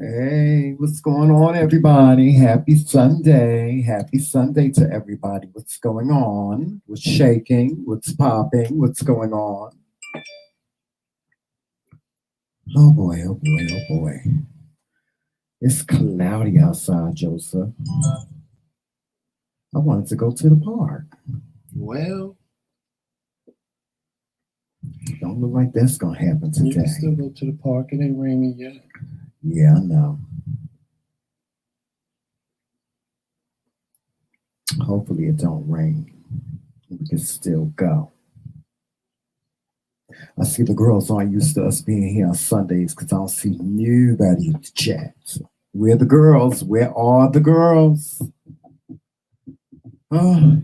Hey, what's going on, everybody? Happy Sunday. Happy Sunday to everybody. What's going on? What's shaking? What's popping? What's going on? Oh boy, oh boy, oh boy. It's cloudy outside, Joseph. I wanted to go to the park. Well, Don't look like that's gonna happen you can today. still go to the park. It ain't raining yet. Yeah, I know. Hopefully it don't rain. We can still go. I see the girls aren't used to us being here on Sundays because I don't see nobody in the chat. Where the girls? Where are the girls? Oh,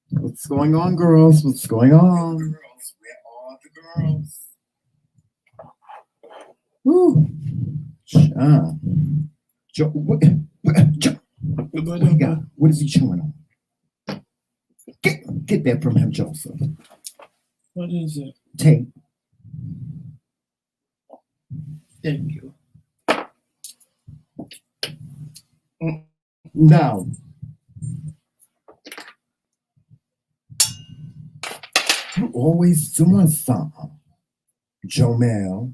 what's going on, girls? What's going on? Girls, where are the girls? Woo. Joe, what he got? What is he chewing on? Get that from him, Joseph. What is it? Tape. Thank you. Now, you always doing something, Trimell.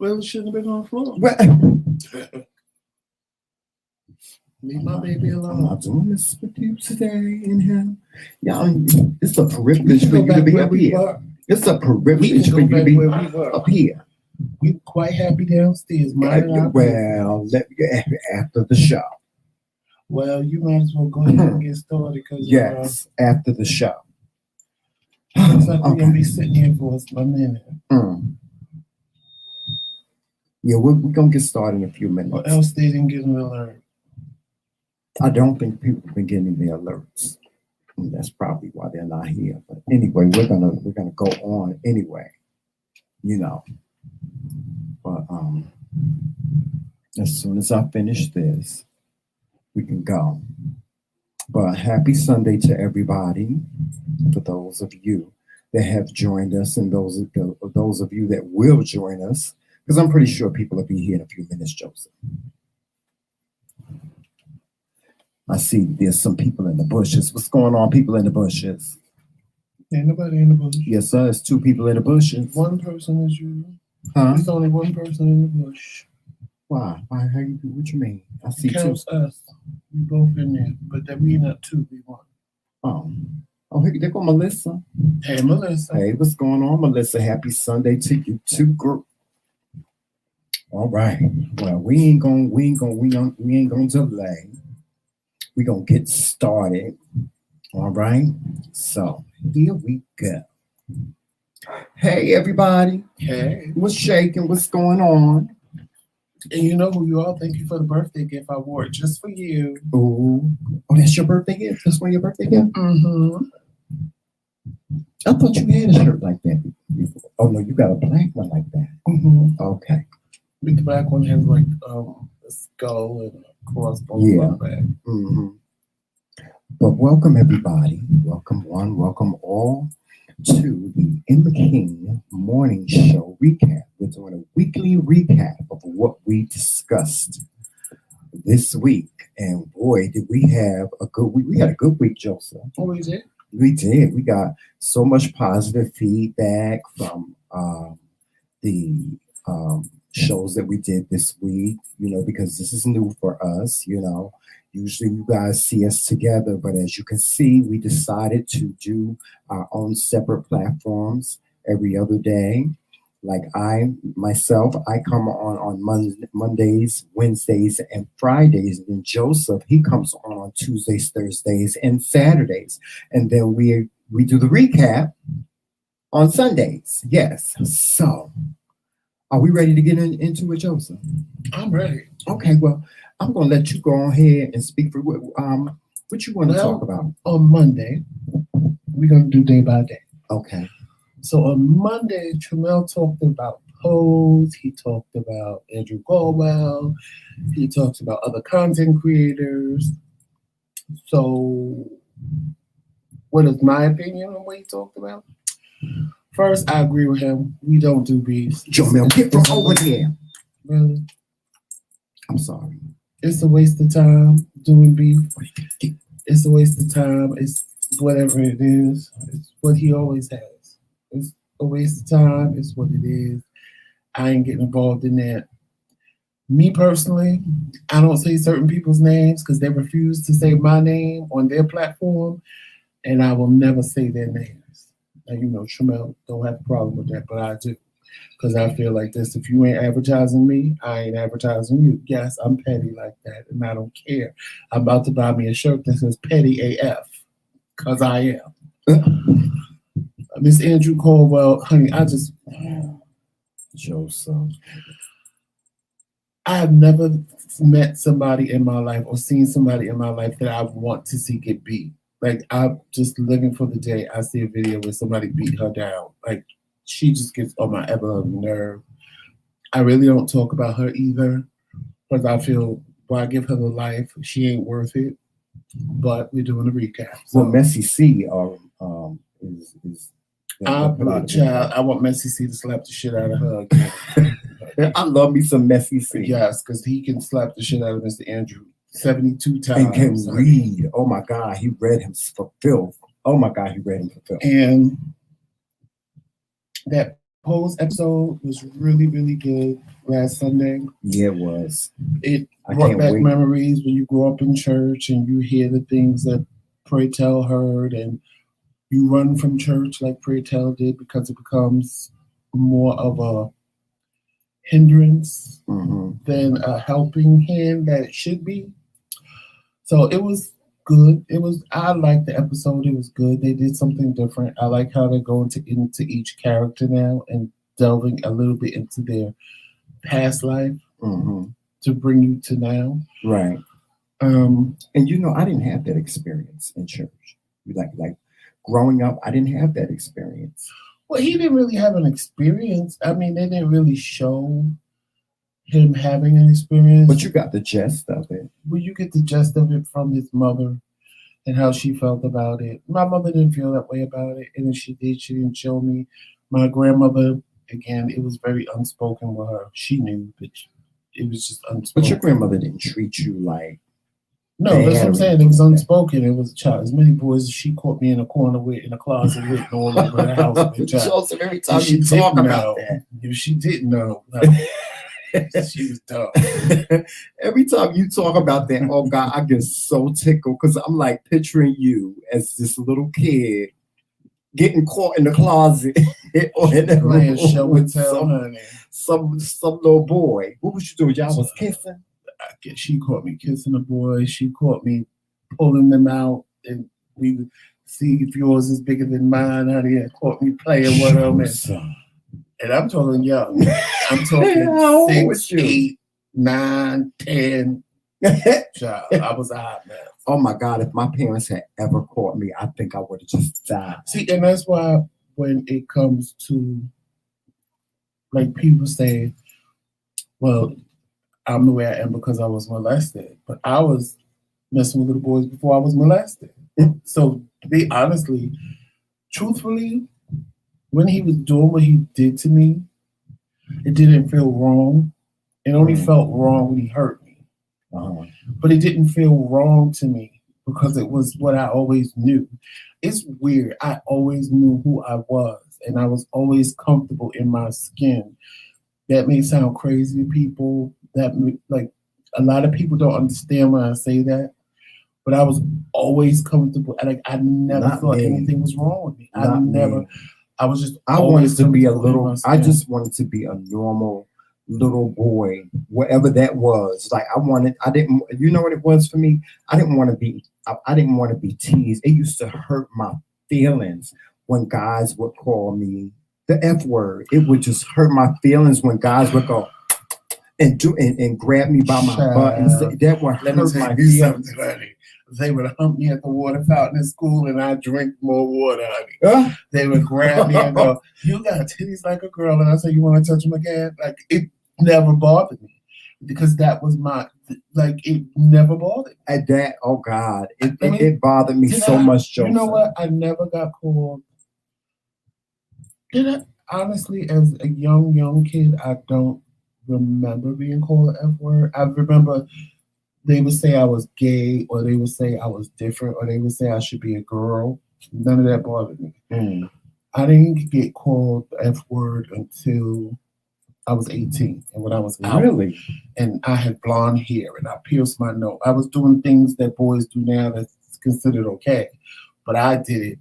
Well, it shouldn't have been on the floor. Well, Leave my baby I'm alone. not doing this with you today in him. Yeah, it's a privilege for you to be up here. It's a privilege for you to be up here. You quite happy downstairs, Well, after the show. Well, you might as well go ahead and get started because Yes, after the show. looks like we're gonna be sitting here for a minute. Yeah, we're gonna get started in a few minutes. Or else they didn't get an alert. I don't think people have been getting the alerts. And that's probably why they're not here. But anyway, we're gonna go on anyway. You know. But as soon as I finish this, we can go. But happy Sunday to everybody. For those of you that have joined us and those of you that will join us, because I'm pretty sure people will be here in a few minutes, Joseph. I see there's some people in the bushes. What's going on, people in the bushes? Ain't nobody in the bush. Yes, sir. It's two people in the bushes. One person is you. Huh? There's only one person in the bush. Why? Why? How you? What you mean? I see Counts two. us. We both in there, but that we not two, we one. Oh, hey, there go Melissa. Hey, Melissa. Hey, what's going on, Melissa? Happy Sunday to you too, girl. All right. Well, we ain't gonna delay. We gonna get started. All right. So here we go. Hey, everybody. Hey. What's shaking? What's going on? And you know who you are. Thank you for the birthday gift. I wore it just for you. Oh, that's your birthday gift? That's one of your birthday gift? Mm-hmm. I thought you had a shirt like that before. Oh, no, you got a black one like that. Mm-hmm. Okay. The black one has like a skull and a crossbones on the back. Mm-hmm. But welcome, everybody. Welcome one, welcome all to the TheMKingz morning show recap. We're doing a weekly recap of what we discussed this week. And boy, did we have a good week. We had a good week, Joseph. Oh, we did? We did. We got so much positive feedback from the shows that we did this week, you know, because this is new for us, you know. Usually you guys see us together, but as you can see, we decided to do our own separate platforms every other day. Like I come on Mondays, Wednesdays, and Fridays. And then Joseph, he comes on Tuesdays, Thursdays, and Saturdays. And then we do the recap on Sundays. Yes. So are we ready to get into it, Joseph? I'm ready. Okay, well, I'm going to let you go ahead and speak for what you want to talk about. On Monday, we're going to do day by day. Okay. So on Monday, Trimell talked about Pose. He talked about Andrew Galwell. He talked about other content creators. So what is my opinion on what he talked about? First, I agree with him. We don't do beefs. Trimell, get from over here. Really? I'm sorry. It's a waste of time doing beef. It's a waste of time. It's whatever it is. It's what he always has. It's a waste of time. It's what it is. I ain't getting involved in that. Me personally, I don't say certain people's names because they refuse to say my name on their platform, and I will never say their names. Now, Trimell don't have a problem with that, but I do. Because I feel like this: if you ain't advertising me, I ain't advertising you. Yes, I'm petty like that, and I don't care. I'm about to buy me a shirt that says "Petty AF" because I am. Miss Andrew Caldwell, honey, Joseph. I have never met somebody in my life or seen somebody in my life that I want to see get beat. Like, I'm just living for the day I see a video where somebody beat her down. Like, she just gets on my ever nerve. I really don't talk about her either because I feel, why give her the life? She ain't worth it. But we're doing a recap. So, Well, Messy C is I want Messy C to slap the shit out of her again. I love me some Messy C. Yes, because he can slap the shit out of Mr. Andrew 72 times. And can read. Oh my God, he read him for filth. Oh my God, he read him for filth. And that Pose episode was really, really good last Sunday. Yeah, it was. It brought back memories when you grew up in church and you hear the things that Pray Tell heard, and you run from church like Pray Tell did because it becomes more of a hindrance than a helping hand that it should be. So it was good. I liked the episode. It was good. They did something different. I like how they're going into each character now and delving a little bit into their past life to bring you to now. Right. And I didn't have that experience in church. Like growing up, I didn't have that experience. Well, he didn't really have an experience. I mean, they didn't really show him having an experience. But you got the gist of it. Well, you get the gist of it from his mother and how she felt about it. My mother didn't feel that way about it. And if she did, she didn't show me. My grandmother, again, it was very unspoken with her. She knew, but it was just unspoken. But your grandmother didn't treat you like... No, that's what I'm saying. It was unspoken. It was a child. As many boys as she caught me in a corner with, in a closet with, all over the house. Joseph, every time you talk about that. If she didn't know, she was dumb. Every time you talk about that, oh God, I get so tickled because I'm like picturing you as this little kid getting caught in the closet or in the playing show and tell, honey. Some little boy. What was you doing? Y'all was kissing? She caught me kissing a boy. She caught me pulling them out, and we would see if yours is bigger than mine, honey. And caught me playing with them. And I'm talking young. I'm talking 6, 8, 9, 10. Child, I was a hot mess. Oh my God, if my parents had ever caught me, I think I would have just died. See, and that's why when it comes to, like, people say, well, I'm the way I am because I was molested. But I was messing with little boys before I was molested. So to be honestly, truthfully, when he was doing what he did to me, it didn't feel wrong. It only felt wrong when he hurt me. But it didn't feel wrong to me because it was what I always knew. It's weird. I always knew who I was, and I was always comfortable in my skin. That may sound crazy to people. Like, a lot of people don't understand when I say that, but I was always comfortable. Like, I never thought anything was wrong with me. I was just. I wanted to be a little. I just wanted to be a normal little boy, whatever that was. Like, I didn't. You know what it was for me? I didn't want to be teased. It used to hurt my feelings when guys would call me the F word. It would just hurt my feelings when guys would go and grab me by my butt and say, that would hurt my feelings. They would hump me at the water fountain in school, and I drink more water, honey. They would grab me and go, "You got titties like a girl," and I say, "You want to touch them again?" Like, it never bothered me because that was it never bothered me. At that, oh God, it bothered me so much, Joseph. You know what? I never got called. Honestly, as a young kid, I don't remember being called the F word. I remember they would say I was gay, or they would say I was different, or they would say I should be a girl. None of that bothered me. Mm. I didn't get called the F word until I was 18. And when I was out, Really? and I had blonde hair and I pierced my nose. I was doing things that boys do now that's considered okay. But I did it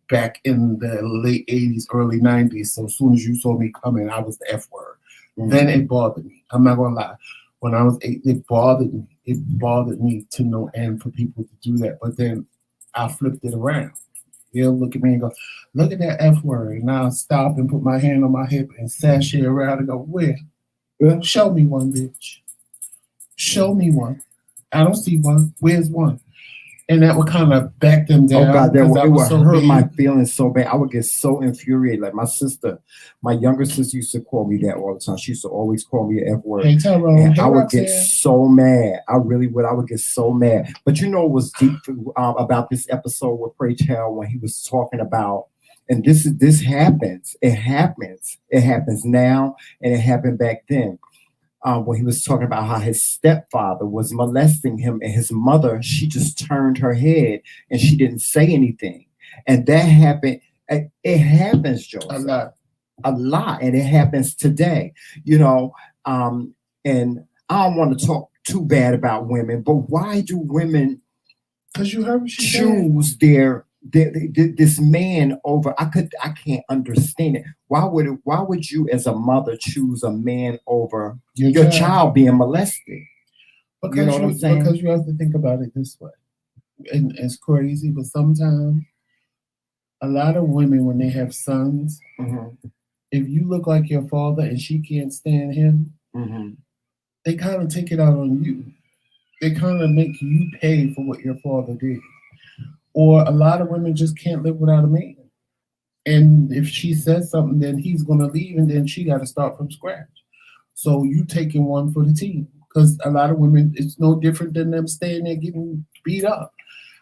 back in the late 80s, early 90s. So as soon as you saw me coming, I was the F word. Mm. Then it bothered me. I'm not gonna lie. When I was 8, it bothered me. It bothered me to no end for people to do that. But then I flipped it around. They'll look at me and go, look at that F word. And I'll stop and put my hand on my hip and sashay around and go, where? Yeah. Show me one, bitch. Show me one. I don't see one. Where's one? And that would kind of back them down. Oh God, because I it was would so hurt big. my feelings so bad. I would get so infuriated. Like my younger sister used to call me that all the time. She used to always call me an F word. Hey, Tyrone. And Hey, I would get Roxanne. so mad. I really would. I would get so mad. But you know what was deep about this episode with Pray Tell when he was talking about, and this happens. It happens. It happens now, and it happened back then. When he was talking about how his stepfather was molesting him, and his mother, she just turned her head and she didn't say anything. And that happened. It happens, Joseph. A lot, and it happens today. You know, and I don't want to talk too bad about women, but why do women? Because you heard what she choose this man over? I can't understand it. Why would you as a mother choose a man over your child being molested? Because you know what I'm saying? Because you have to think about it this way. And it's crazy, but sometimes a lot of women, when they have sons, if you look like your father and she can't stand him, they kind of take it out on you. They kind of make you pay for what your father did. Or a lot of women just can't live without a man. And if she says something, then he's going to leave, and then she got to start from scratch. So you taking one for the team. Because a lot of women, it's no different than them staying there getting beat up.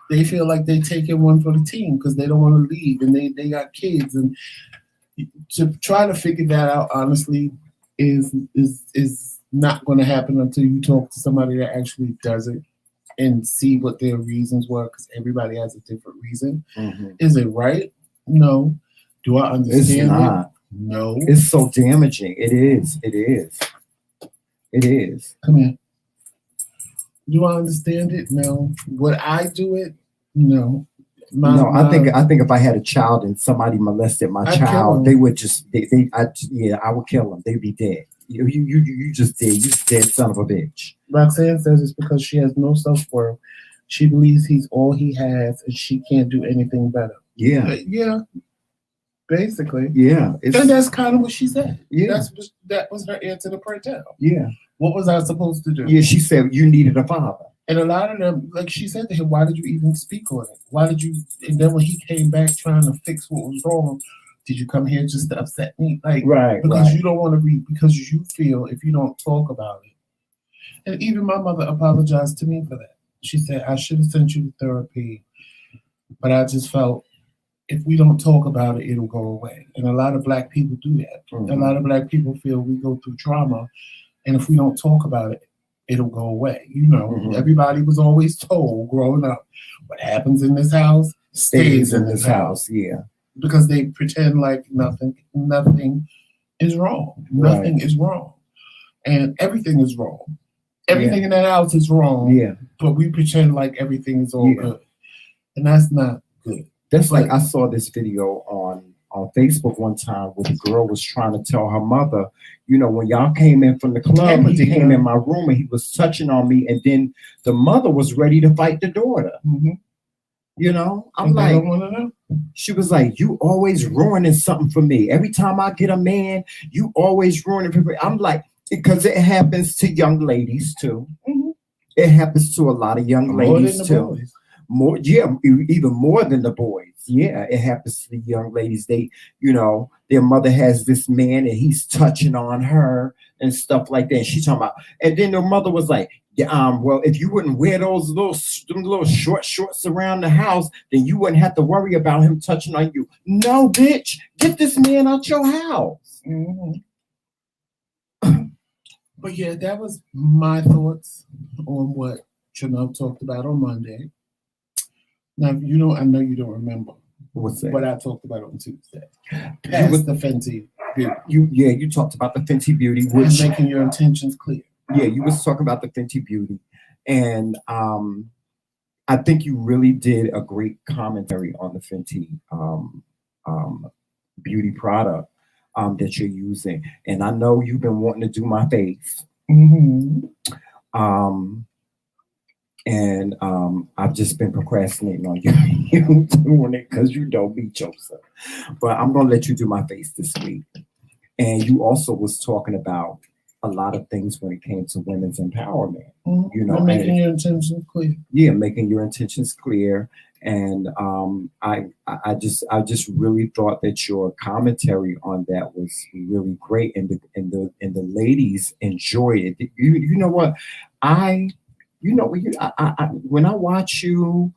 They feel like they taking one for the team because they don't want to leave, and they got kids. And to try to figure that out, honestly, is not going to happen until you talk to somebody that actually does it and see what their reasons were, because everybody has a different reason. Is it right? No. Do I understand it's not. it? No. It's so damaging. It is. It is. It is. Come here. Do I understand it? No. Would I do it? No. I think if I had a child and somebody molested my child, they would just I would kill them. They'd be dead. You just did. You dead son of a bitch. Roxanne says it's because she has no self-worth. She believes he's all he has, and she can't do anything better. Yeah. Yeah. Basically. Yeah. And that's kind of what she said. Yeah. That was her answer to Pray Tell. Yeah. What was I supposed to do? Yeah, she said you needed a father. And a lot of them, like she said to him, why did you even speak on it? Why did you? And then when he came back trying to fix what was wrong, did you come here just to upset me? Like, because you don't want to be, because you feel if you don't talk about it. And even my mother apologized to me for that. She said, I should have sent you to therapy, but I just felt if we don't talk about it, it'll go away. And a lot of Black people do that. A lot of Black people feel we go through trauma, and if we don't talk about it, it'll go away. You know, everybody was always told growing up, what happens in this house stays in this house. Yeah. Because they pretend like nothing is wrong. Nothing is wrong. And everything is wrong. Everything in that house is wrong. Yeah. But we pretend like everything is all good. And that's not good. That's like I saw this video on Facebook one time where the girl was trying to tell her mother, you know, when y'all came in from the club, he came in my room and he was touching on me, and then the mother was ready to fight the daughter. You know, I'm like, don't want to know. She was like, you always ruining something for me. Every time I get a man, you always ruin it for me. I'm like, because it happens to young ladies too. It happens to a lot of young ladies too. More, even more than the boys. Yeah, it happens to the young ladies. They, you know, their mother has this man and he's touching on her and stuff like that. And she's talking about, and then their mother was like, well, if you wouldn't wear those little short shorts around the house, then you wouldn't have to worry about him touching on you. No, bitch, get this man out your house. But yeah, that was my thoughts on what Trimell talked about on Monday. Now you don't. I know you don't remember What's that? what I talked about on Tuesday. You Past was- the Fenty Beauty. You talked about the Fenty Beauty, And which making your intentions clear. yeah, you was talking about the Fenty Beauty, and I think you really did a great commentary on the Fenty um, beauty product that you're using, and I know you've been wanting to do my face, Mm-hmm. um, and I've just been procrastinating on you, you doing it because you don't be Joseph, but I'm gonna let you do my face this week. And you also was talking about a lot of things when it came to women's empowerment. You know, and making and- your intentions clear. yeah, making your intentions clear. And I just really thought that your commentary on that was really great, and the ladies enjoyed it. You know what, when I watch you,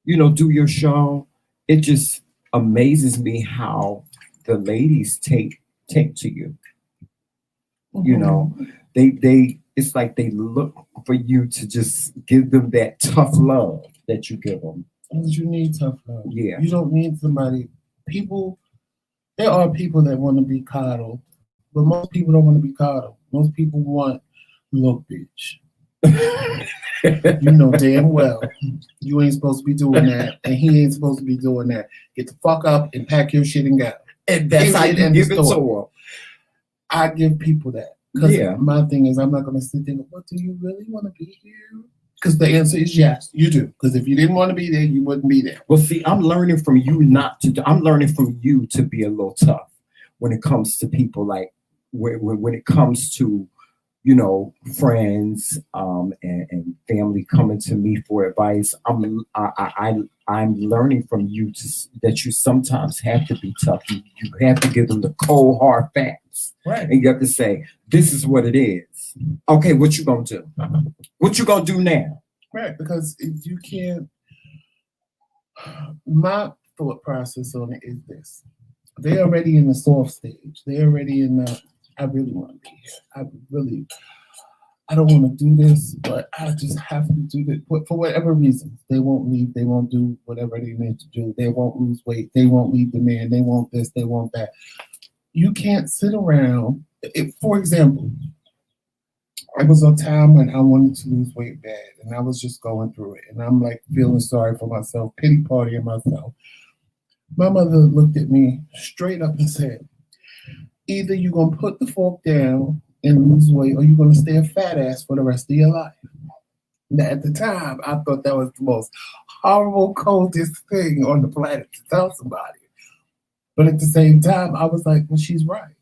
do your show, it just amazes me how the ladies take to you. You know, they it's like they look for you to just give them that tough love that you give them. Because you need tough love. Yeah. You don't need somebody. There are people that want to be coddled, but most people don't want to be coddled. Most people want, look, bitch. You know damn well you ain't supposed to be doing that, and he ain't supposed to be doing that. Get the fuck up and pack your shit and go. And that's how you give it to them. I give people that. Because Yeah. my thing is, I'm not going to sit there and go, what, do you really want to be here? Because the answer is yes, you do. Because if you didn't want to be there, you wouldn't be there. Well, see, I'm learning from you I'm learning from you to be a little tough when it comes to people, like when it comes to, friends and family coming to me for advice. I'm learning from you that you sometimes have to be tough. You have to give them the cold hard facts, Right. and you have to say, this is what it is. Okay, what you gonna do? What you gonna do now? Right, because if you can't, my thought process on it is this: they're already in the soft stage. They're already in the, I really want to be here. I don't want to do this, but I just have to do this for whatever reason. They won't leave. They won't do whatever they need to do. They won't lose weight. They won't leave the man. They want this. They want that. You can't sit around. For example, I was a time when I wanted to lose weight bad, and I was just going through it, and I'm like feeling sorry for myself, pity partying myself. My mother looked at me straight up and said, either you're going to put the fork down and lose weight, or you're going to stay a fat ass for the rest of your life. Now, at the time, I thought that was the most horrible, coldest thing on the planet to tell somebody. But at the same time, I was like, well, she's right.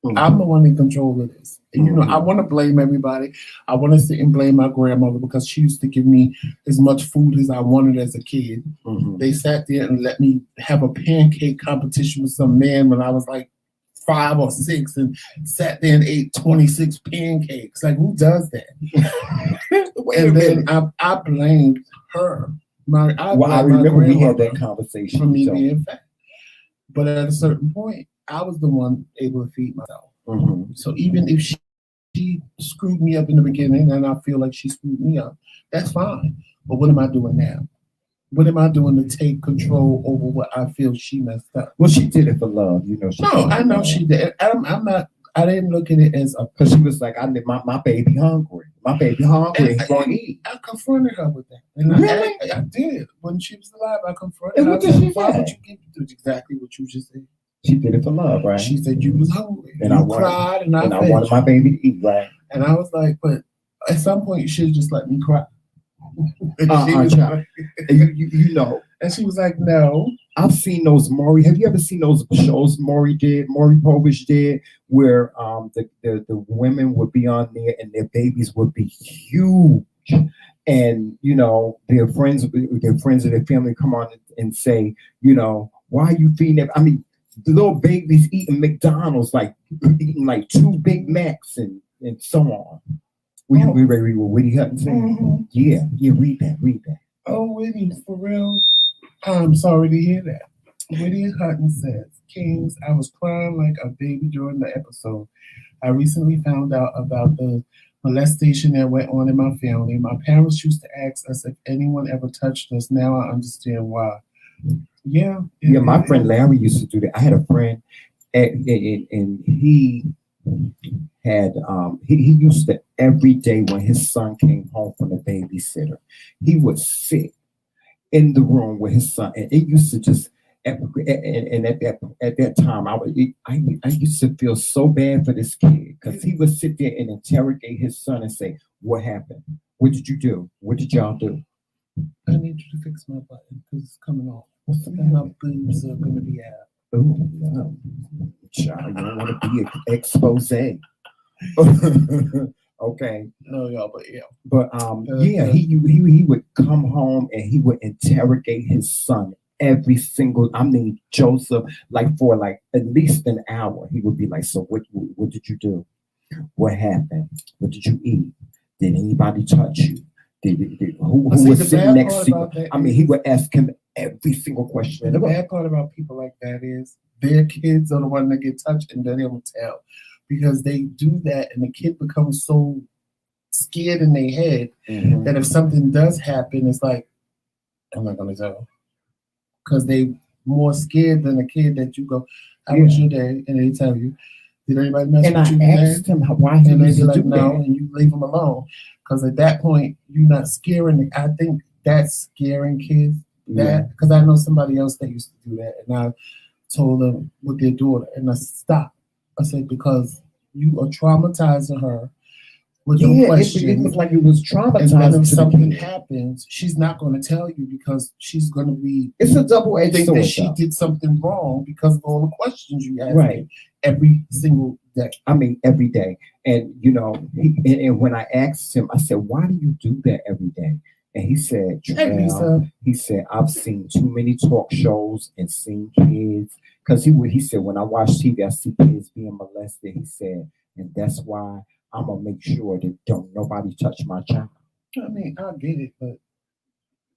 Mm-hmm. I'm the one in control of this. And, I want to blame everybody. I want to sit and blame my grandmother because she used to give me as much food as I wanted as a kid. Mm-hmm. They sat there and let me have a pancake competition with some man when I was like 5 or 6 and sat there and ate 26 pancakes. Like, who does that? And then I blamed her. I remember we had that conversation. For me being fat. But at a certain point, I was the one able to feed myself. Mm-hmm. So even if she screwed me up in the beginning and I feel like she screwed me up, that's fine. But what am I doing now? What am I doing to take control over what I feel she messed up? Well, she did it for love, I know she did. I'm not. I didn't look at it as a. Because she was like, my baby hungry. My baby hungry. He's going to eat. I confronted her with that. And really? I did. When she was alive, I confronted and her. What did she Why say? would you do exactly what you just said? She did it for love, right? She said you was hungry. And you I cried, and I wanted my baby to eat, right? And I was like, but at some point, you should have just let me cry. And And she was like, no. I've seen those Maury. Have you ever seen those shows Maury Povich did, where the women would be on there and their babies would be huge, and their friends of their family come on and say, why are you feeding them? I mean, the little babies eating McDonald's, like eating like 2 Big Macs and so on. We read what Whitney Hutton said. Mm-hmm. Yeah, read that. Oh, Whitney, for real? I'm sorry to hear that. Whitney Hutton says, Kingz, I was crying like a baby during the episode. I recently found out about the molestation that went on in my family. My parents used to ask us if anyone ever touched us. Now I understand why. Yeah. Yeah, my friend Larry used to do that. I had a friend, and he had he used to every day when his son came home from the babysitter, he would sit in the room with his son, and it used to just. And at that time, I used to feel so bad for this kid because he would sit there and interrogate his son and say, "What happened? What did you do? What did y'all do?" I need you to fix my button because it's coming off. What's the And my matter? boobs are going to be out. Oh no, child, you don't want to be an expose. Okay. No, y'all, but yeah. But yeah, he would come home and he would interrogate his son every single. I mean, Joseph, like for like at least an hour. He would be like, "So what did you do? What happened? What did you eat? Did anybody touch you? Who was sitting next to you?" I mean, he would ask him every single question. And the bad part about people like that is their kids are the one that get touched and then they will tell because they do that and the kid becomes so scared in their head that if something does happen, it's like, I'm not going to tell. Because they more scared than a kid that you go, "How was your day?" And they tell you, "Did anybody mess with you?" And I asked him why he and they used be to like, do "No," that. and you leave them alone. Because at that point, you're not scaring. I think that's scaring kids. That because I know somebody else that used to do that, and I told them with their daughter, and I stopped. I said because you are traumatizing her with no questions. It looked like it was traumatized. And then if to something the kid. happens, she's not going to tell you because she's going to be. It's a double-edged think sword. that she did something wrong because of all the questions you ask Right. every single day. I mean, every day. And you know, and when I asked him, I said, "Why do you do that every day?" And he said, Hey, Lisa. he said, "I've seen too many talk shows and seen kids." Because he said, "When I watch TV, I see kids being molested." He said, "And that's why I'm gonna make sure that don't nobody touch my child." I mean, I get it, but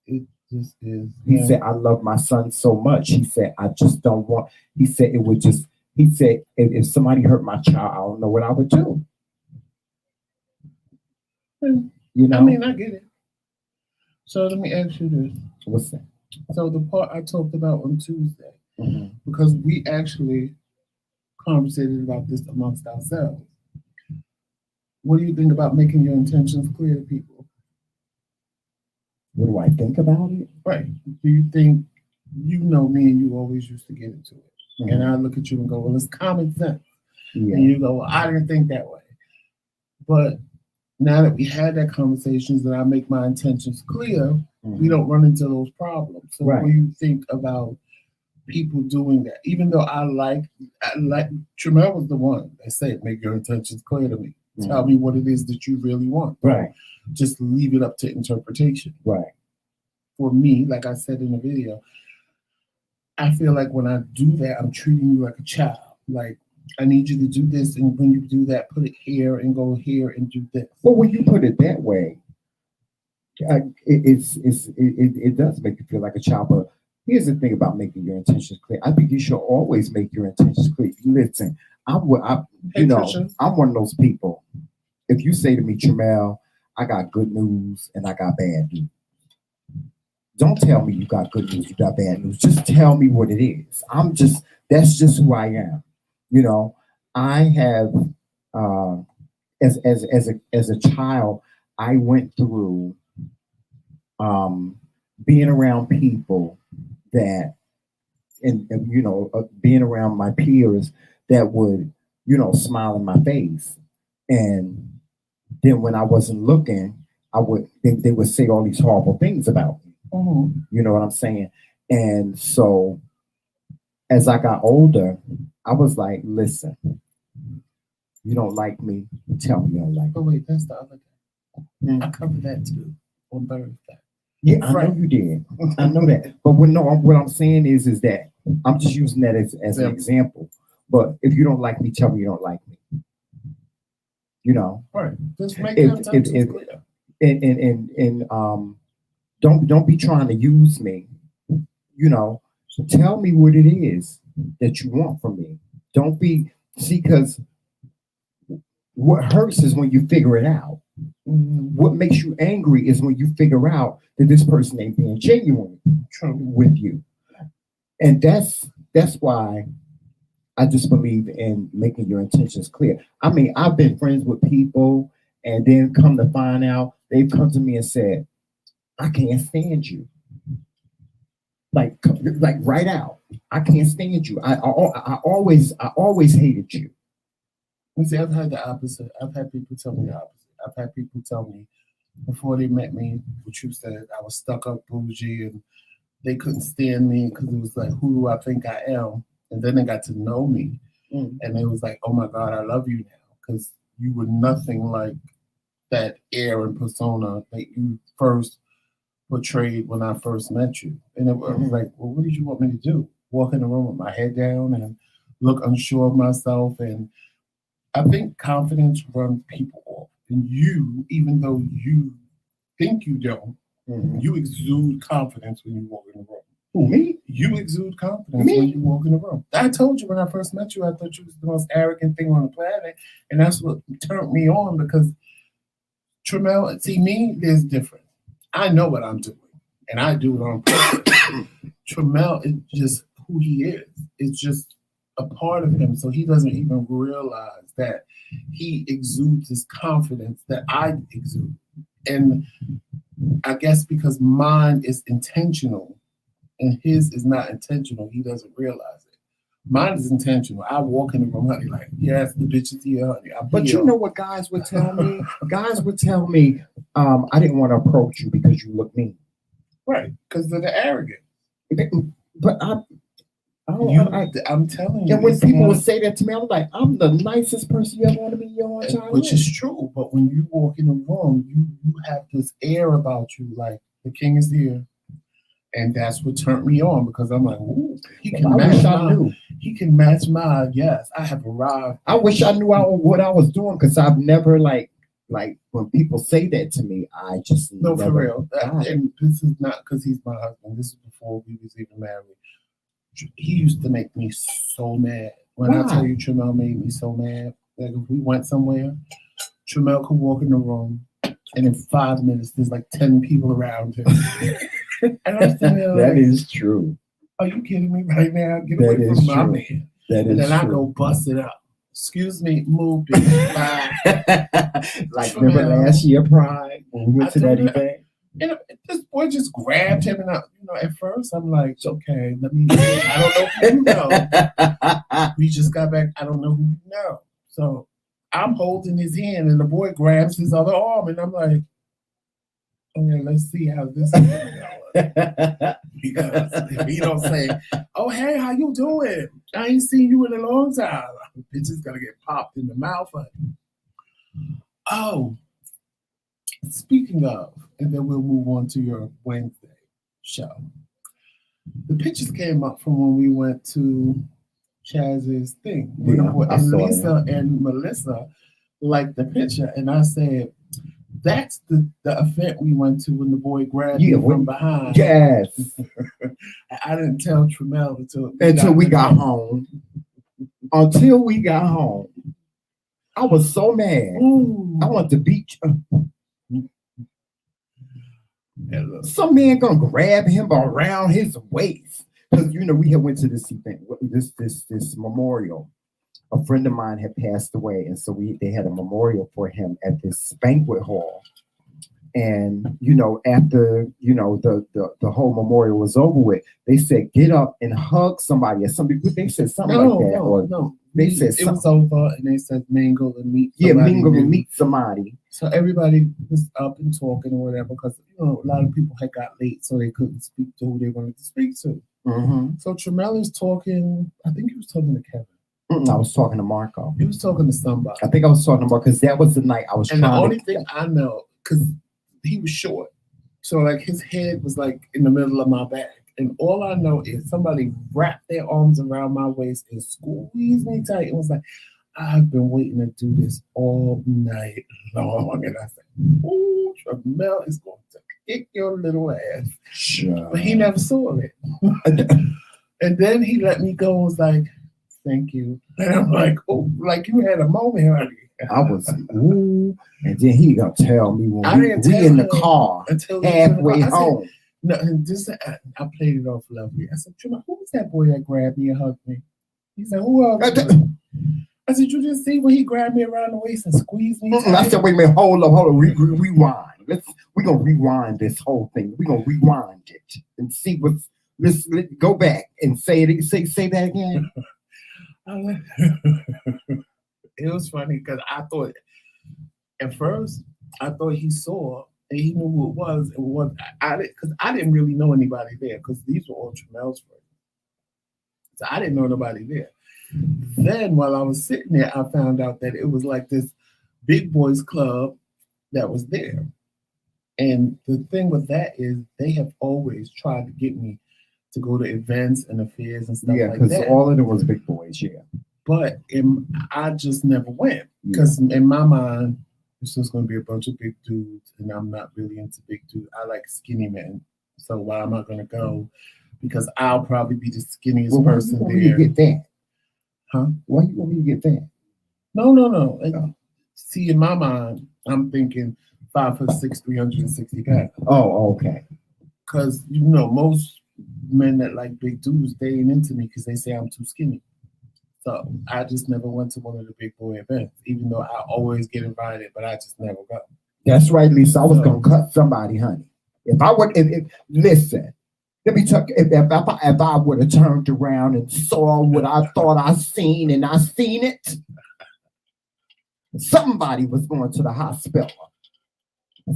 it just is. He said, "I love my son so much." He said, "I just don't want." He said, "It would just." He said, if somebody hurt my child, I don't know what I would do." You know. I mean, I get it. So let me ask you this. What's that? So the part I talked about on Tuesday, because we actually conversated about this amongst ourselves. What do you think about making your intentions clear to people? What do I think about it? Right. Do you think, you know me and you always used to get into it. And I look at you and go, well, it's common sense. Yeah. And you go, well, I didn't think that way. But now that we had that conversations and I make my intentions clear, we don't run into those problems. So what do you think about people doing that? Even though I like Trimell was the one that said, make your intentions clear to me. Tell me what it is that you really want. Right. Just leave it up to interpretation. Right. For me, like I said in the video, I feel like when I do that, I'm treating you like a child. Like, I need you to do this, and when you do that, put it here and go here and do this. Well, when you put it that way, it does make you feel like a child. But here's the thing about making your intentions clear. I think you should always make your intentions clear. Listen, I'm one of those people. If you say to me, Trimell, I got good news and I got bad news. Don't tell me you got good news, you got bad news. Just tell me what it is. That's just who I am. You know, I have as a child, I went through being around people that and being around my peers that would, smile in my face. And then when I wasn't looking, they would say all these horrible things about me. You know what I'm saying? And so as I got older, I was like, listen, you don't like me, tell me you don't like me. Oh wait, that's the other day. I covered that too on Thursday. Yeah, I know you did. I know that. But what I'm saying is that I'm just using that as an example. But if you don't like me, tell me you don't like me. You know. Right. Just make it clear. And don't be trying to use me. You know. So tell me what it is that you want from me. Don't be because What hurts is when you figure it out. What makes you angry is when you figure out that this person ain't being genuine with you. And that's why I just believe in making your intentions clear. I mean, I've been friends with people and then come to find out they've come to me and said, I can't stand you. Like right out. I can't stand you. I always hated you. You see, I've had the opposite. I've had people tell me the opposite. I've had people tell me before they met me, what you said, I was stuck up bougie and they couldn't stand me because it was like, who do I think I am? And then they got to know me. And it was like, oh my God, I love you now. Because you were nothing like that air and persona that you first portrayed when I first met you. And it was like, well, what did you want me to do? Walk in the room with my head down and look unsure of myself. And I think confidence runs people off. And you, even though you think you don't, you exude confidence when you walk in the room. Who, me? You exude confidence when you walk in the room. I told you when I first met you, I thought you was the most arrogant thing on the planet. And that's what turned me on because Trimell, see me, there's different. I know what I'm doing. And I do it on purpose. Trimell is just who he is. It's just a part of him. So he doesn't even realize that he exudes this confidence that I exude. And I guess because mine is intentional and his is not intentional, he doesn't realize it. Mine is intentional. I walk in the room, honey, like, yes, the bitch is here, honey. But you know what guys would tell me? Guys would tell me, I didn't want to approach you because you look mean. Right, because of the arrogance. But I'm telling you. And when people would say that to me, I'm like, I'm the nicest person you ever want to be in your entire Which life. is true. But when you walk in the room, you have this air about you, like the king is here. And that's what turned me on because I'm like, ooh, he can match my yes, I have arrived. I wish I knew what I was doing because I've never like when people say that to me, I just no for real. And this is not because he's my husband. This is before we was even married. He used to make me so mad. When I tell you Trimell made me so mad, like if we went somewhere, Trimell could walk in the room and in 5 minutes there's like 10 people around him. And I'm saying, that is true. Are you kidding me right now? Get away from my man. And then I go bust it up. Excuse me, move it. Like remember last year Pride when we went to that event? And this boy just grabbed him, and at first I'm like, okay, I don't know who you know. We just got back. I don't know who you know. So I'm holding his hand, and the boy grabs his other arm, and I'm like, okay, let's see how this is going. Because if he don't say, oh, hey, how you doing? I ain't seen you in a long time. Bitch is gonna get popped in the mouth. Oh. Speaking of, and then we'll move on to your Wednesday show. The pictures came up from when we went to Chaz's thing. Yeah, and Lisa and Melissa liked the picture. And I said, that's the event we went to when the boy grabbed me from behind. Yes. I didn't tell Trimell until we got home. Until we got home. I was so mad. Ooh. I wanted to beat you. Some man gonna grab him around his waist because we had went to this event, this memorial. A friend of mine had passed away, and so they had a memorial for him at this banquet hall. And after the whole memorial was over with, they said get up and hug somebody or something. They said something like that. No. They said it was over, and they said mingle and meet somebody. Yeah, mingle and meet somebody. So everybody was up and talking or whatever because a lot of people had got late, so they couldn't speak to who they wanted to speak to. Mm-hmm. So Trimell is talking. I think he was talking to Kevin. I was talking to Marco. He was talking to somebody. I think I was talking to Marco because that was the night I was. And the only thing I know, because he was short, so like his head was like in the middle of my back. And all I know is somebody wrapped their arms around my waist and squeezed me tight and was like, I've been waiting to do this all night long. And I said, ooh, Trimell is going to kick your little ass. Sure. But he never saw it. And then he let me go and was like, thank you. And I'm like, oh, like you had a moment, honey. I was, ooh. And then he gonna tell me when I we didn't tell in the him car until halfway I said, home. no, and this I played it off lovely. I said, Trimell, who was that boy that grabbed me and hugged me? He said, who else? I said, you just see when he grabbed me around the waist and squeezed me? I said, wait a minute, hold on, rewind. We're gonna rewind this whole thing. We're gonna rewind it and see what's. Let's go back and say that again. It was funny because I thought at first he saw and he knew who it was. It was because I didn't really know anybody there because these were all Trimell's friends. So I didn't know nobody there. Then while I was sitting there, I found out that it was like this big boys club that was there. And the thing with that is they have always tried to get me to go to events and affairs and stuff like that. Yeah, because all of it was big boys, yeah. But I just never went because in my mind, it's just going to be a bunch of big dudes, and I'm not really into big dudes. I like skinny men. So why am I going to go? Because I'll probably be the skinniest person there. Why you get that? Huh? Why you want me to get that? No. See, in my mind, I'm thinking 5'6", 360 pounds. Oh, okay. Because most men that like big dudes, they ain't into me because they say I'm too skinny. So I just never went to one of the big boy events, even though I always get invited, but I just never go. That's right, Lisa. I was gonna cut somebody, honey. If I would, listen. Let me talk. If I would have turned around and saw what I thought I seen, and I seen it, somebody was going to the hospital.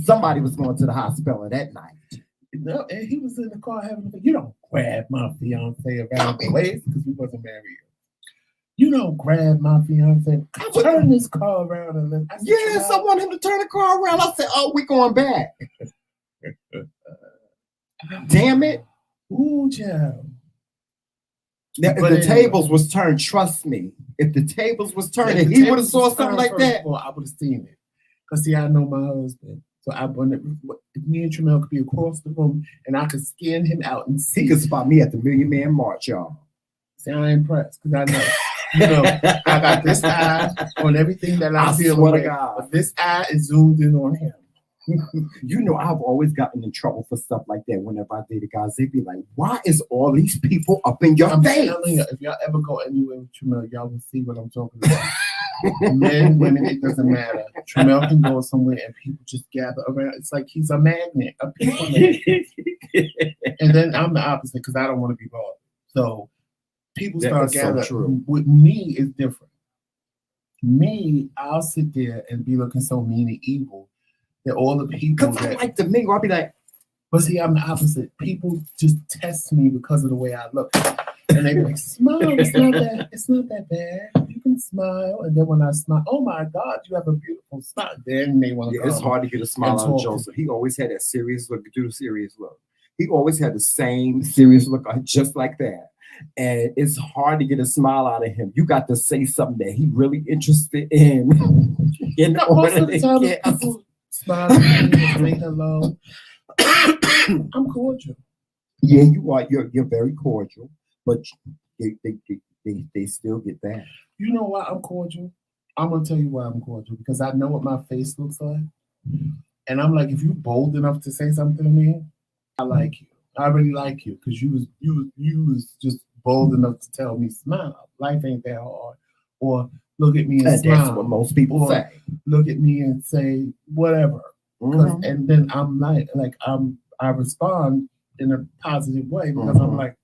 Somebody was going to the hospital that night. No, and he was in the car having. You don't grab my fiance around the waist because we wasn't married. You don't grab my fiance. Turn this car around and let. Yes, I want him to turn the car around. I said, "Oh, we going back." Damn it! Ooh, child. Now, if the tables was turned, trust me. If the tables was turned, and he would have saw something like that, well, I would have seen it. Cause see, I know my husband, so I wanted me and Trimell could be across the room, and I could scan him out and see. He could spot me at the Million Man March, y'all. See, I ain't impressed because I know. I got this eye on everything that I'm dealing with. But this eye is zoomed in on him. I've always gotten in trouble for stuff like that. Whenever I dated guys, they'd be like, "Why is all these people up in your face?" Telling you, if y'all ever go anywhere with Trimell, y'all will see what I'm talking about. Men, women, it doesn't matter. Trimell can go somewhere and people just gather around. It's like he's a magnet, a people magnet. And then I'm the opposite because I don't want to be bothered. So people start gathering. So with me, it's different. Me, I'll sit there and be looking so mean and evil that all the people that I like to mingle, I'll be like, but see, I'm the opposite. People just test me because of the way I look, and they be like, "Smile. It's not that bad. You can smile." And then when I smile, oh my God, you have a beautiful smile. Then they want to. Yeah, it's hard to get a smile out of Joseph. He always had that serious look. Do the serious look. He always had the same serious look, just like that. And it's hard to get a smile out of him. You got to say something that he really interested in. Most of the time, people smile at me and say hello. I'm cordial. Yeah, you are. You're very cordial, but they still get that. You know why I'm cordial? I'm gonna tell you why I'm cordial because I know what my face looks like, and I'm like, if you're bold enough to say something to me, I like you. I really like you because you was just bold enough to tell me smile. Life ain't that hard. Or look at me and smile. That's what most people say. Look at me and say whatever. Mm-hmm. And then I'm I respond in a positive way because I'm like,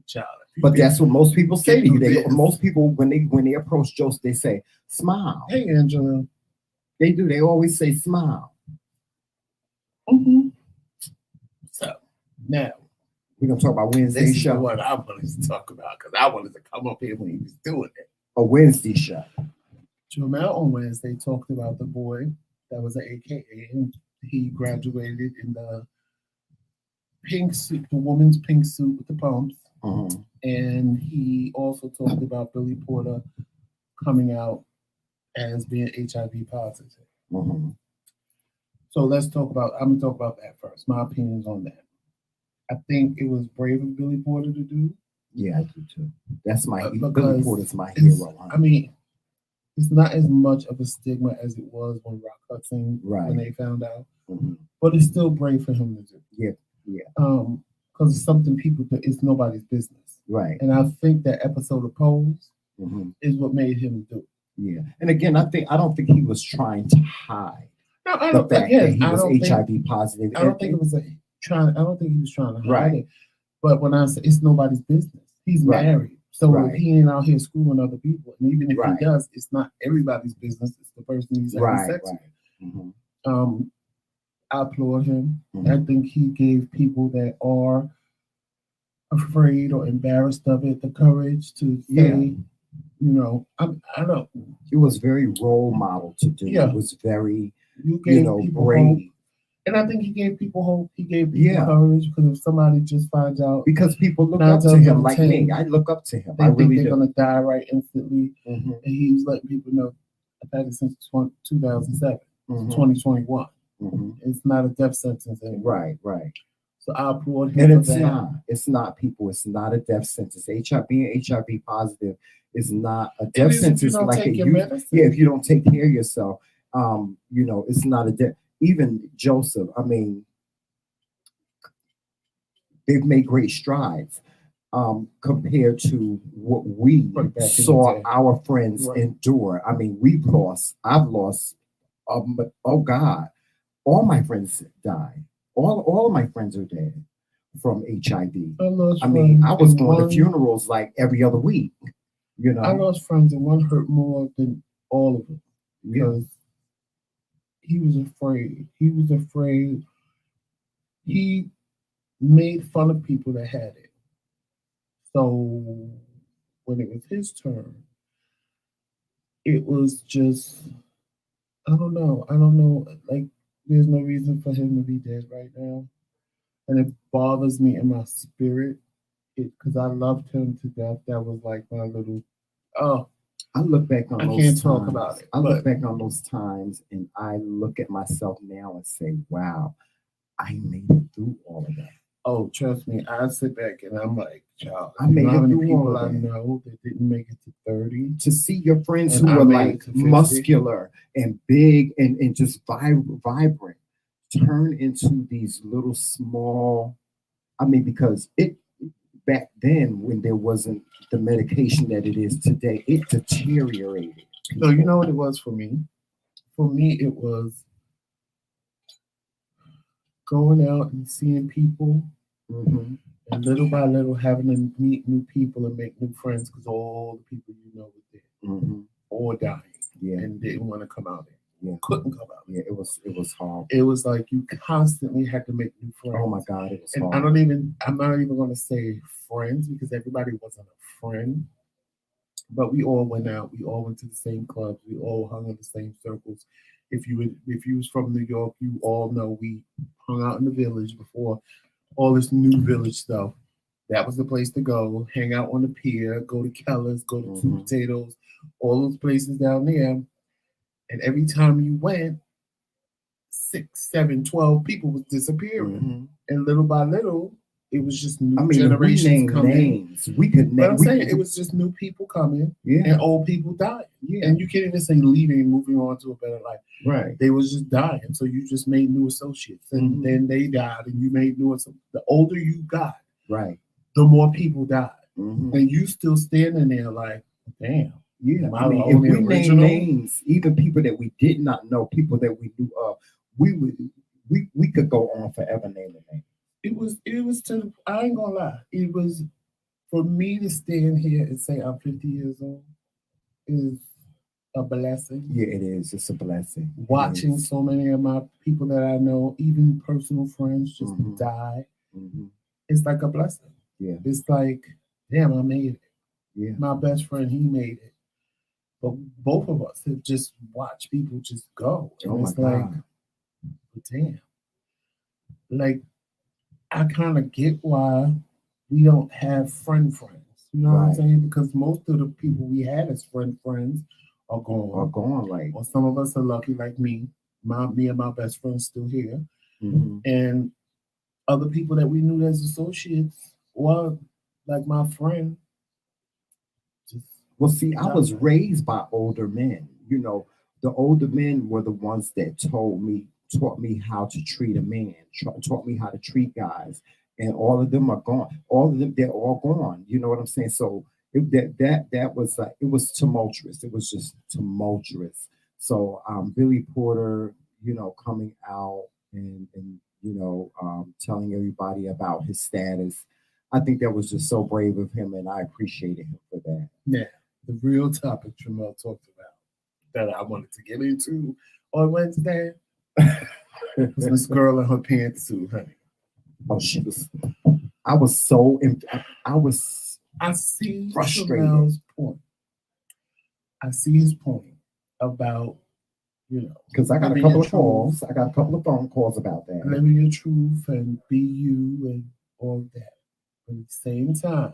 child. But that's what most people say to you. Most people when they approach Joseph, they say, smile. Hey Angela. They do. They always say smile. Mm-hmm. So now we're gonna talk about Wednesday show. What I wanted to talk about because I wanted to come up here when he was doing it. A Wednesday show. Trimell on Wednesday talked about the boy that was an AKA, and he graduated in the pink suit, the woman's pink suit with the pumps. Mm-hmm. And he also talked about Billy Porter coming out as being HIV positive. Mm-hmm. So I'm gonna talk about that first. My opinions on that. I think it was brave of Billy Porter to do. Yeah, I do too. That's Billy Porter's my hero. I mean, it's not as much of a stigma as it was when Rock Hudson when Right. they found out, Hmm. but it's still brave for him to do. Yeah. Yeah. Because it's something people do. It's nobody's business, Right. and I think that episode of Pose Hmm. is what made him do it. Yeah. And again, I don't think he was trying to hide No, I the don't. fact that Again, he I was don't think. HIV positive. I don't think it was a trying. I don't think he was trying to hide Right. it. But when I say it's nobody's business, he's Right. married. So if Right. he ain't out here screwing other people, and even if Right. he does, it's not everybody's business. It's the person he's having Right. sex Right. Hmm. with. I applaud him. Hmm. I think he gave people that are afraid or embarrassed of it the courage to Yeah. say, I don't. It was very role model to do. Yeah. It was very, You gave people hope, brave. and I think he gave people hope. He gave people Yeah. courage because if somebody just finds out Because people look Nine up to times out him of like 10, me. I look up to him. they I think really they're do. gonna die right instantly, Hmm. and he was letting people know I've had it since 2007, Hmm. 2021. Hmm. It's not a death sentence anymore. Right. Right. So I applaud him And for it's that. not. It's not, people. It's not a death sentence. HIV, being HIV positive is not a death It is if you sentence don't like take it your used. medicine. Yeah, if you don't take care of yourself, it's not a death. Even Joseph, I mean, they've made great strides compared to what we Right back in the saw day. our friends Right. endure. I mean, I've lost, oh God, all my friends died. All of my friends are dead from HIV. I lost I mean, I was friends, and going to one funerals like every other week, I lost friends, and one hurt more than all of them Yeah. because he was afraid. He was afraid. He made fun of people that had it. So when it was his turn, it was just I don't know. I don't know. Like there's no reason for him to be dead right now, and it bothers me in my spirit because I loved him to death. That was like my little. Oh, I look back on I those can't times. talk about it, I look but- back on those times and I look at myself now and say, wow, I made it through all of that. Oh, trust me, I sit back and I'm like, child, I made you know how it many through all people of I that. know that didn't make it to 30. To see your friends And who I were made like it to 50. muscular and big and just vibrant turn into these little small, I mean, because it back then when there wasn't the medication that it is today, it deteriorated. So you know what it was for me? For me, it was going out and seeing people, Mhm. and little by little having to meet new people and make new friends because all the people you know were there, Mhm. all dying, Yeah, and didn't want to come out there. Yeah. Couldn't come out. yeah, it was hard. It was like you constantly had to make new friends. Oh my God, it was And hard. I'm not even going to say friends because everybody wasn't a friend. But we all went out. We all went to the same clubs. We all hung in the same circles. If you was from New York, you all know we hung out in the village before all this new village stuff. That was the place to go. Hang out on the pier. Go to Keller's. Go to Two Mhm. Potatoes. All those places down there. And every time you went, 6, 7, 12 people was disappearing. Mhm. And little by little, it was just new I mean, if we generations name coming. names, we could But name. I'm saying it was just new people coming Yeah, and old people dying. yeah, And you can't even say leaving and moving on to a better life. right. They was just dying. So you just made new associates. And Mhm. then they died and you made new associates. The older you got, Right. the more people died. Mhm. And you still standing there like, damn. Yeah, Am I I mean, the if only we name original? names, even people that we did not know, people that we knew of, we could go on forever naming names. It was to I ain't gonna lie. It was for me to stand here and say I'm 50 years old is a blessing. Yeah, it is. It's a blessing. It Watching is. so many of my people that I know, even personal friends, just Mhm. die. Mhm. It's like a blessing. Yeah, It's like, damn, I made it. yeah, My best friend, he made it. But both of us have just watched people just go. And Oh my it's like, God. damn. Like, I kind of get why we don't have friends. You know what I'm Right. saying? Because most of the people we had as friends are gone. Or gone, right? Or some of us are lucky, like me. Me and my best friend's still here. Mhm. And other people that we knew as associates, or like my friend, just Well, see, I was died. raised by older men. you know, the older men were the ones that taught me how to treat a man, taught me how to treat guys, and all of them are gone. All of them, they're all gone. You know what I'm saying? So that was like it was tumultuous. It was just tumultuous. So Billy Porter, you know, coming out and you know telling everybody about his status. I think that was just so brave of him, and I appreciated him for that. Yeah, the real topic Trimell talked about that I wanted to get into on Wednesday was this girl in her pantsuit, honey. Oh, she was. I was so. I was I see frustrated. Trimell's point. I see his point about, you know, Because I got a living couple your of calls. I got a couple of phone calls about that. living your truth and be you and all that. But at the same time,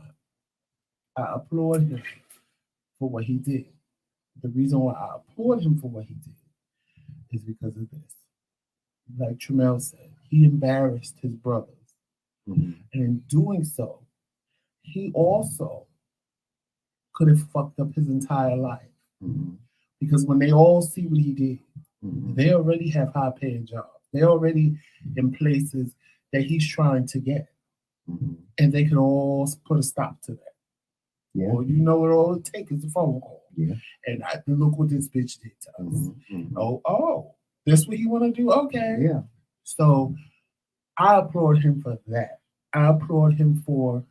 I applaud him for what he did. The reason why I applaud him for what he did is because of this. Like Trimell said, he embarrassed his brothers. Mhm. And in doing so, he also could have fucked up his entire life. Mhm. Because when they all see what he did, Mhm. they already have high paying jobs. They're already in places that he's trying to get. Mhm. And they can all put a stop to that. Yeah. Or you know what all it takes is a phone call. Yeah. And look what this bitch did to us. Mhm. Mhm. Oh, that's what he want to do? Okay. Yeah. So I applaud him for that. I applaud him for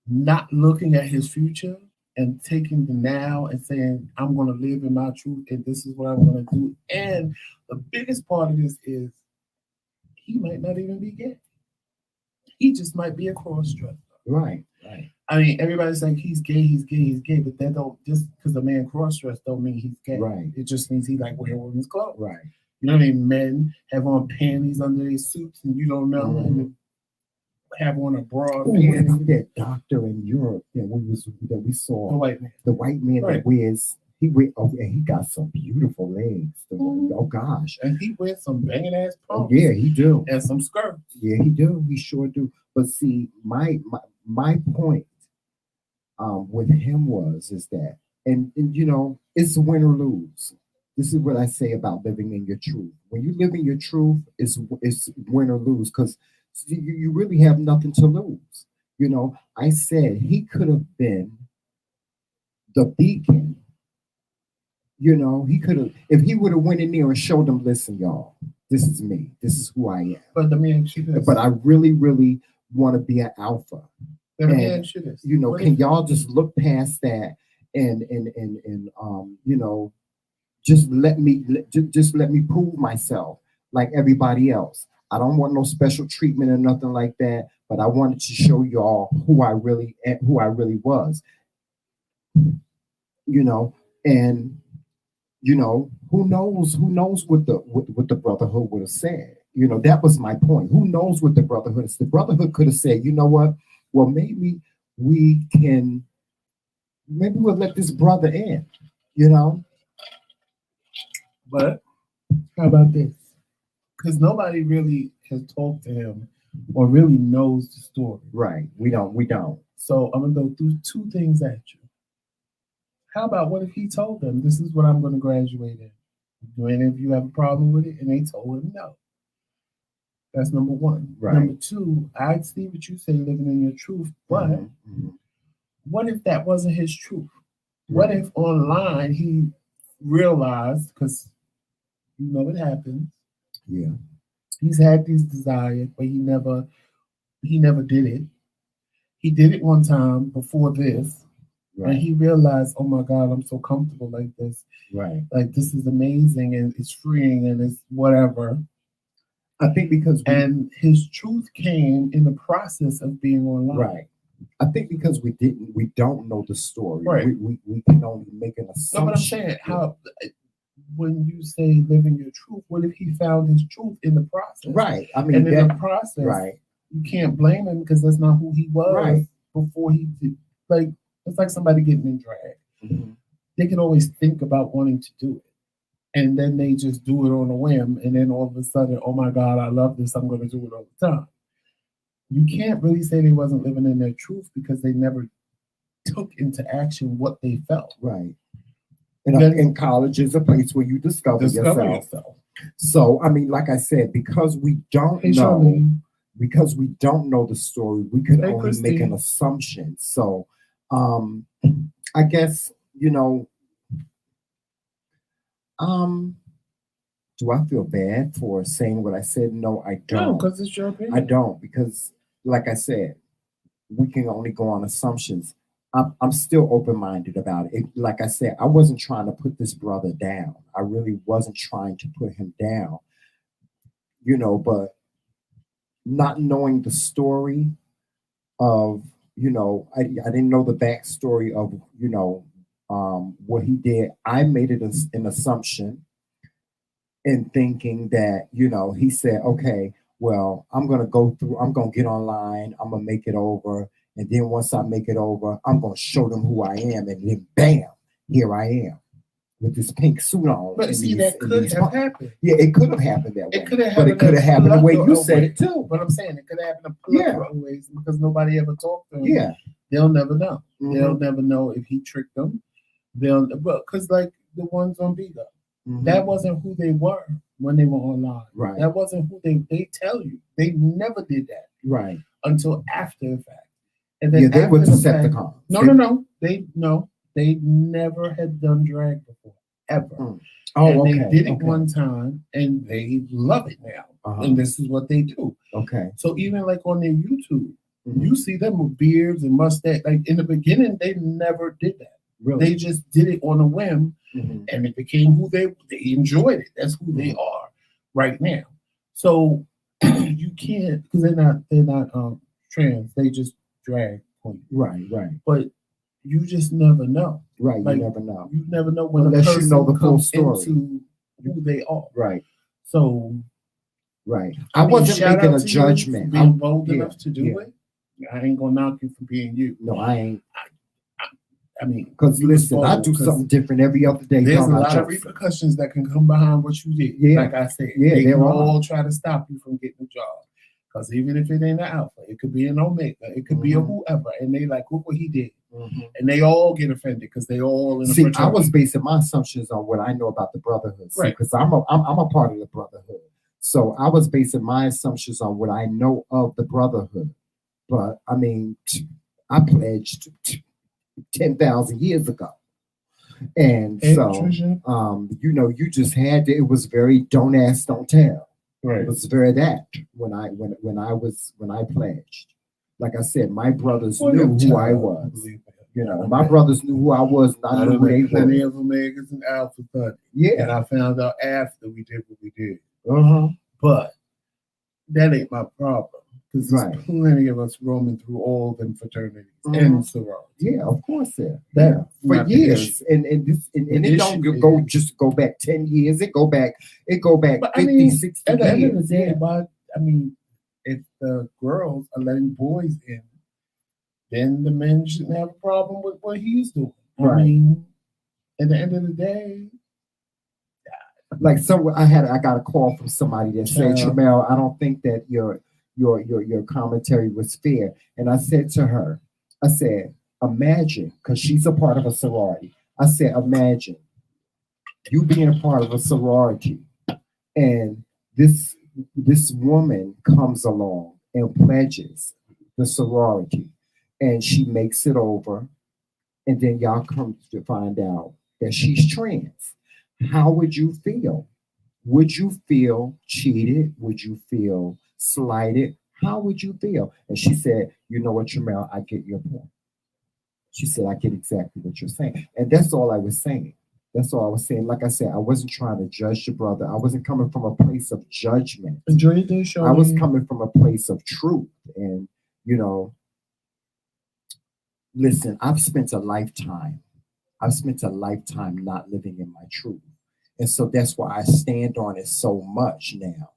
not looking at his future and taking the now and saying, I'm going to live in my truth and this is what I'm going to do. And the biggest part of this is he might not even be gay. He just might be a cross dresser. Right. Right. I mean, everybody's like he's gay, he's gay, he's gay, but that don't just because the man cross dressed don't mean he's gay. Right. It just means he like wearing women's clothes. Right. You know what I mean? Men have on panties under their suits, and you don't know, Mhm. and have on a bra. Oh, and that doctor in Europe that we saw, The white man. the white man Right. that wears and he got some beautiful legs. Oh gosh. And he wears some banging ass Oh pumps. yeah, he do. And some skirts. Yeah, he do. He sure do. But see, my point with him is that, and you know, it's win or lose. This is what I say about living in your truth. When you live in your truth, it's win or lose because you really have nothing to lose. You know, I said he could have been the beacon. You know, he could have if he would have went in there and showed them, listen, y'all, this is me. This is who I am. But let me ask you this. But I really, really want to be an alpha. Let me ask you this. You know, What can if- y'all just look past that and you know, just let me just let me prove myself like everybody else. I don't want no special treatment or nothing like that, but I wanted to show y'all who I really was. You know, and you know, who knows what the brotherhood would have said. You know, that was my point. Who knows what the brotherhood is? The brotherhood could have said, you know what? Well, maybe we'll let this brother in, you know. But how about this? Because nobody really has talked to him or really knows the story. Right. We don't. So I'm gonna go through two things at you. How about what if he told them this is what I'm gonna graduate in? Do any of you have a problem with it? And they told him no. That's number one. Right. Number two, I see what you say, living in your truth, but Mhm. what if that wasn't his truth? What if online he realized, because you know it happens, Yeah. he's had these desires, but he never did it. He did it one time before this, and Right. he realized, oh my God, I'm so comfortable like this. Right. Like this is amazing and it's freeing and it's whatever. I think because And his truth came in the process of being online. right. I think because we don't know the story. Right. We can only make an assumption. No, but I'm saying how when you say living your truth, what if he found his truth in the process? Right. I mean, and in the process, right. you can't blame him because that's not who he was Right. before he did. Like it's like somebody getting in drag. Mhm. They can always think about wanting to do it. And then they just do it on a whim, and then all of a sudden, oh my God, I love this, I'm gonna do it all the time. You can't really say they wasn't living in their truth because they never took into action what they felt. Right. And college is a place where you discover yourself. So, I mean, like I said, because we don't know, because we don't know the story, we could only make an assumption. So, I guess, do I feel bad for saying what I said? No, I don't. No, because it's your opinion. I don't, because, like I said, we can only go on assumptions. I'm still open minded about it. Like I said, I wasn't trying to put this brother down. I really wasn't trying to put him down, but not knowing the story of, I didn't know the backstory of, what he did. I made it an assumption in thinking that, he said, okay, well, I'm going to get online, I'm going to make it over. And then once I make it over, I'm going to show them who I am. And then bam, here I am with this pink suit on. But see, that could have happened. Yeah, it could have happened that way. It could have happened. But it could have happened the way you said it too. But I'm saying it could have happened a plethora of ways because nobody ever talked to him. Yeah. They'll never know. Mm-hmm. They'll never know if he tricked them. Because like the ones on Bigo, that wasn't who they were when they were online. Right. That wasn't who they tell you. They never did that. Right. Until after the fact. And then they were Decepticons. No. They never had done drag before. Ever. Oh, and they did it one time and they love it now. And this is what they do. Okay. So even like on their YouTube, you see them with beards and mustache. Like in the beginning, they never did that. Really? They just did it on a whim and it became who they enjoyed it. That's who they are right now. So you can't, because they're not trans, they just drag queen. Right. But you just never know. Right, you never know. You never know when unless a person you know the full comes story into who they are. Right. So I wasn't making a judgment. Being bold enough to do it. I ain't gonna knock you for being you. No, I ain't. I mean, because listen, I do something different every other day. There's a lot of repercussions that can come behind what you did. Yeah. Like I said, they can all try to stop you from getting a job. Because even if it ain't an alpha, it could be an omega, it could be a whoever, and they like, look what he did, and they all get offended because they all in. See, I was basing my assumptions on what I know about the brotherhood, right? Because I'm a part of the brotherhood, so I was basing my assumptions on what I know of the brotherhood. But I mean, I pledged 10,000 years ago. And so, you just had to, it was very don't ask, don't tell. Right. It was very that when I pledged. Like I said, my brothers knew who I was. My brothers knew who I was, and I knew who they were. Plenty of omegas and alpha 30. Yeah. And I found out after we did what we did. But that ain't my problem. Because there's plenty of us roaming through all them fraternities and sororities. Yeah, of course, for years, and it don't go back 10 years. It go back 50, 60 years. At the end of the day, if the girls are letting boys in, then the men shouldn't have a problem with what he's doing. I mean, at the end of the day. Like I got a call from somebody that said, Trimell, I don't think that your commentary was fair. And I said to her, imagine, because she's a part of a sorority. I said, imagine you being a part of a sorority and this woman comes along and pledges the sorority and she makes it over. And then y'all come to find out that she's trans. How would you feel? Would you feel cheated? Would you feel slighted? How would you feel? And she said, you know what, Trimell, I get your point. She said, I get exactly what you're saying. And that's all I was saying. That's all I was saying. Like I said, I wasn't trying to judge your brother. I wasn't coming from a place of judgment. Enjoy your day, Sean. I was coming from a place of truth. And, listen, I've spent a lifetime not living in my truth. And so that's why I stand on it so much now.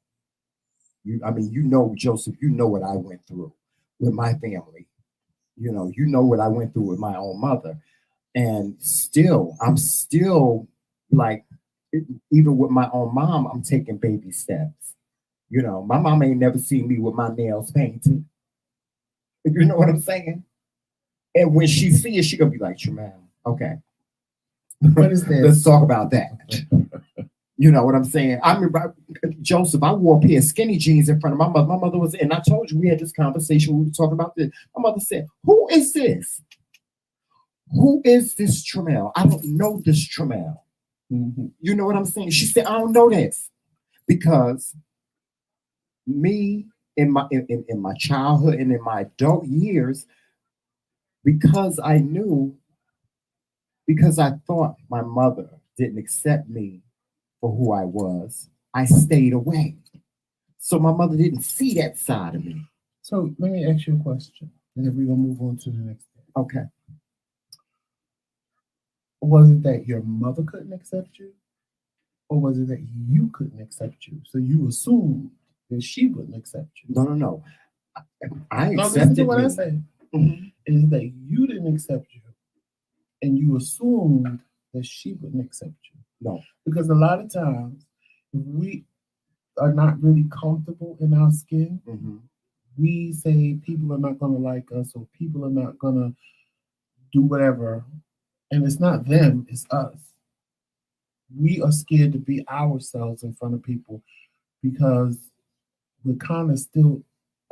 Joseph, you know what I went through with my family. You know what I went through with my own mother. And I'm still like, even with my own mom, I'm taking baby steps. My mom ain't never seen me with my nails painted. You know what I'm saying? And when she sees it, she gonna be like, Trimell, okay, What is this? Let's talk about that. You know what I'm saying? I remember, Joseph, I wore a pair of skinny jeans in front of my mother. My mother was, and I told you we had this conversation. We were talking about this. My mother said, "Who is this? Who is this Trimell? I don't know this Trimell." Mm-hmm. You know what I'm saying? She said, "I don't know this," because me in my childhood and in my adult years, because I knew, because I thought my mother didn't accept me for who I was, I stayed away. So my mother didn't see that side of me. So let me ask you a question, and then we're gonna move on to the next thing. Okay. Was it that your mother couldn't accept you, or was it that you couldn't accept you? So you assumed that she wouldn't accept you. No. I No, accepted listen to what me. I say. Mm-hmm. Is that you didn't accept you, and you assumed that she wouldn't accept you. No. Because a lot of times, if we are not really comfortable in our skin, Mm-hmm. we say people are not going to like us, or people are not going to do whatever. And it's not them, it's us. We are scared to be ourselves in front of people because we're kind of still,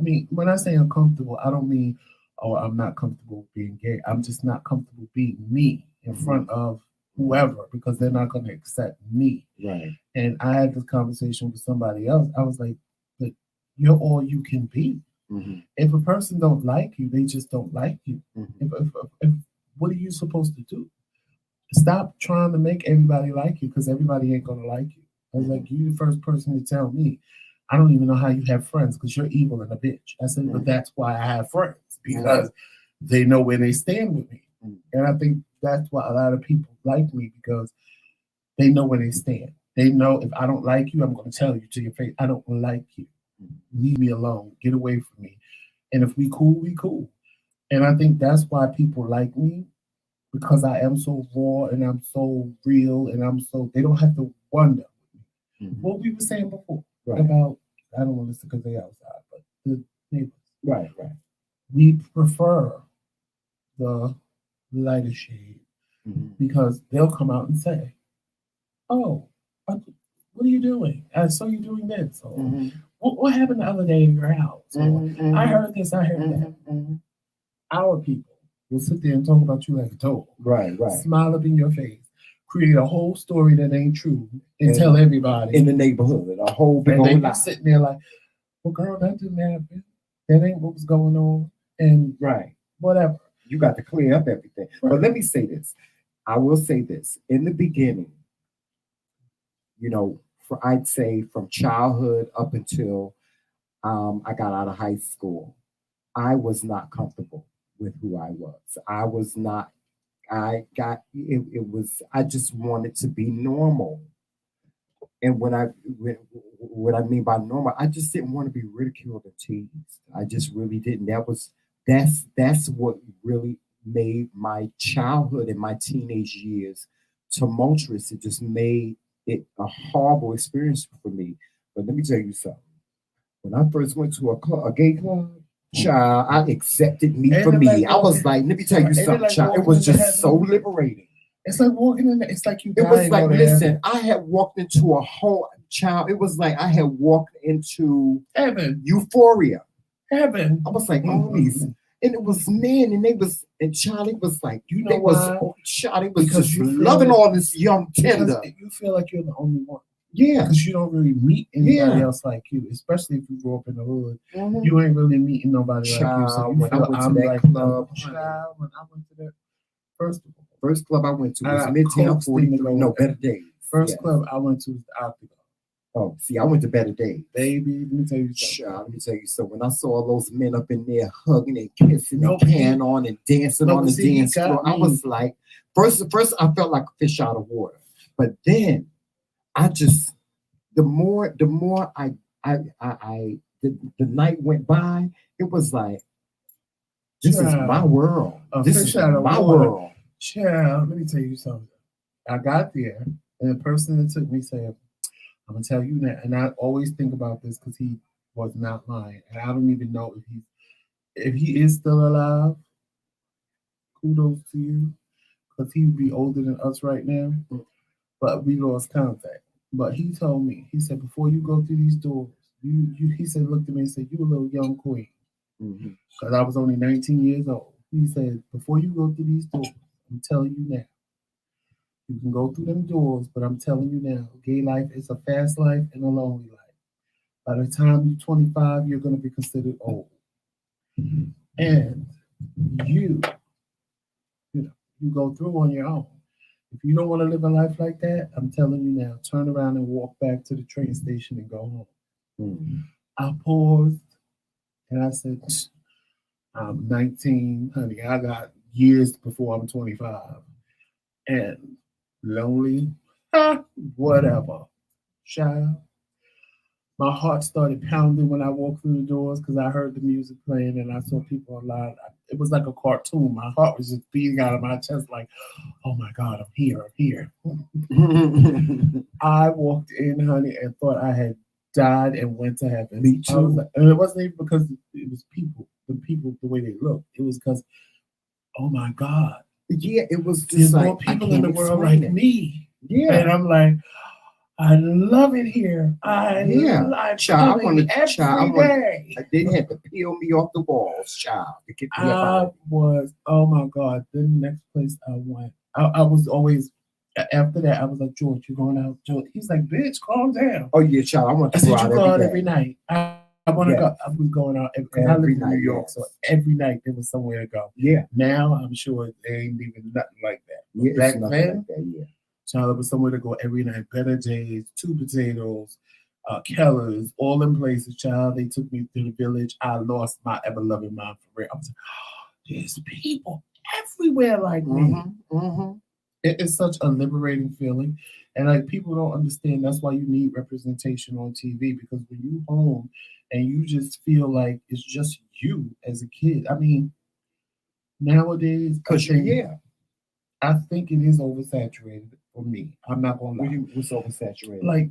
I mean, when I say uncomfortable, I don't mean, oh, I'm not comfortable being gay. I'm just not comfortable being me in front of whoever because they're not going to accept me. Right. And I had this conversation with somebody else. I was like, but you're all you can be. Mm-hmm. If a person don't like you, they just don't like you. Mm-hmm. If what are you supposed to do? Stop trying to make everybody like you because everybody ain't gonna like you. I was like, you the first person to tell me, I don't even know how you have friends because you're evil and a bitch. I said, but that's why I have friends because they know where they stand with me. And I think that's why a lot of people like me because they know where they stand. They know if I don't like you, I'm going to tell you to your face, I don't like you. Leave me alone. Get away from me. And if we cool, we cool. And I think that's why people like me because I am so raw and I'm so real and I'm so, they don't have to wonder what we were saying before about, I don't want to listen because they outside, but the neighbors. Right. We prefer the lighter shade because they'll come out and say, oh, what are you doing? I saw you doing this. Or, what happened the other day in your house? Or, I heard this, I heard that. Our people will sit there and talk about you like a dog. Right. Smile up in your face, create a whole story that ain't true, and tell everybody in the neighborhood a whole big old lie. Sitting there like, well, girl, that didn't happen. That ain't what was going on. And whatever. You got to clear up everything. Right. But let me say this. I will say this. In the beginning, you know, I'd say from childhood up until I got out of high school, I was not comfortable with who I was. I was not, I just wanted to be normal. And what I mean by normal, I just didn't want to be ridiculed or teased. I just really didn't. That's what really made my childhood and my teenage years tumultuous. It just made it a horrible experience for me. But let me tell you something. When I first went to a gay club, child, I accepted me for me. I was like, let me tell you something, child. It was just so liberating. It's like walking in. It's like you. It was like, listen, I had walked into a whole child. It was like I had walked into heaven, euphoria, heaven. I was like, oh, these, and it was men, and they was, and Charlie was like, you know, why? Charlie was because just loving all this young tender. You feel like you're the only one. Yeah, because you don't really meet anybody else like you, especially if you grew up in the hood. You ain't really meeting nobody like you. So you feel I'm like club. Child, when I went to that first club I went to was Midtown 43. No, Better Days. First club I went to was the Octagon. Oh, see, I went to Better Days. Baby, let me tell you something. Let me tell you something. When I saw all those men up in there hugging and kissing and carrying on and dancing on the dance floor, I was like, first I felt like a fish out of water. But then I just, the more the night went by, it was like, this is my world. This is my world. Child, let me tell you something. I got there, and the person that took me said, I'm gonna tell you that, and I always think about this because he was not lying, and I don't even know if he is still alive. Kudos to you, because he would be older than us right now. But we lost contact. But he told me, he said, before you go through these doors, he said, looked at me and said, you a little young queen. Because I was only 19 years old. He said, before you go through these doors, I'm telling you now, you can go through them doors, but I'm telling you now, gay life is a fast life and a lonely life. By the time you're 25, you're going to be considered old. And you, you go through on your own. If you don't want to live a life like that, I'm telling you now, turn around and walk back to the train station and go home. I paused and I said, I'm 19, honey. I got years before I'm 25. And lonely, whatever. Child. My heart started pounding when I walked through the doors because I heard the music playing and I saw people alive. It was like a cartoon. My heart was just beating out of my chest like, oh my God, I'm here, I'm here. I walked in, honey, and thought I had died and went to heaven. Me too. And it wasn't even because it was people, the way they looked. It was because, oh my God. Yeah, it was just there's like, more people in the world like me. Yeah. And I'm like, I love it here. I want to day. They had to peel me off the walls, child, to get me out. Oh my God. The next place I went, I was always, after that, I was like, George, you going out? George, he's like, bitch, calm down. Oh yeah, child, I want to go out. I said, you go out every night. I want to go. I was going out because I live in New York, so every night there was somewhere to go. Yeah. Now I'm sure there ain't even nothing like that. Yeah, back then, like that, yeah. Child, it was somewhere to go every night. Better Days, Two Potatoes, Keller's, all in places. Child, they took me to the village. I lost my ever loving mind for real. I was like, oh, there's people everywhere like me. It is such a liberating feeling, and like people don't understand. That's why you need representation on TV because when you home and you just feel like it's just you as a kid. I mean, nowadays, I think it is oversaturated for me. I'm not gonna lie. What's oversaturated? Like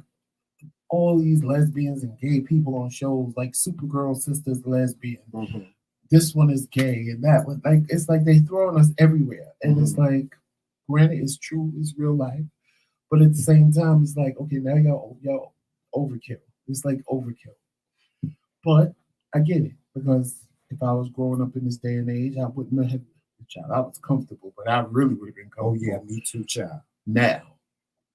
all these lesbians and gay people on shows, like Supergirl Sisters lesbian. This one is gay, and that one, like it's like they throwing us everywhere, and it's like, granted, it's true, it's real life, but at the same time, it's like, okay, now y'all overkill. It's like overkill. But I get it because if I was growing up in this day and age, I wouldn't have. Child, I was comfortable, but I really would have been comfortable. Oh yeah, me too, child. Now,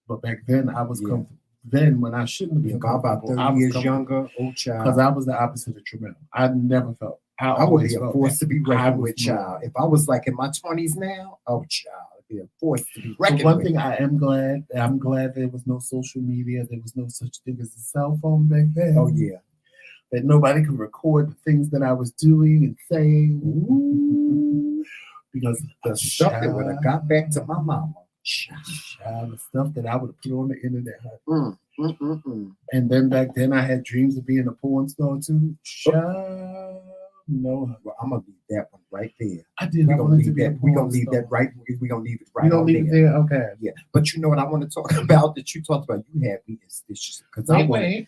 but back then I was comfortable. Then when I shouldn't have been comfortable, about 30 years younger, old child. Because I was the opposite of Trimell. I never felt. I would be a force to be reckoned with, child. If I was like in my 20s now, oh child, I'd be a force to be reckoned with. One thing I'm glad there was no social media. There was no such thing as a cell phone back then. Oh yeah. That nobody could record the things that I was doing and saying. Ooh. Because the stuff that would have got back to my mama. The stuff that I would have put on the internet. And then back then I had dreams of being a porn star too. No. Well, I'm gonna leave that one right there. I did. We're gonna leave that. We're gonna leave that right. We're gonna leave it right. You don't leave it there? Okay. Yeah. But you know what I want to talk about that you talked about? You had me suspicious. Because I want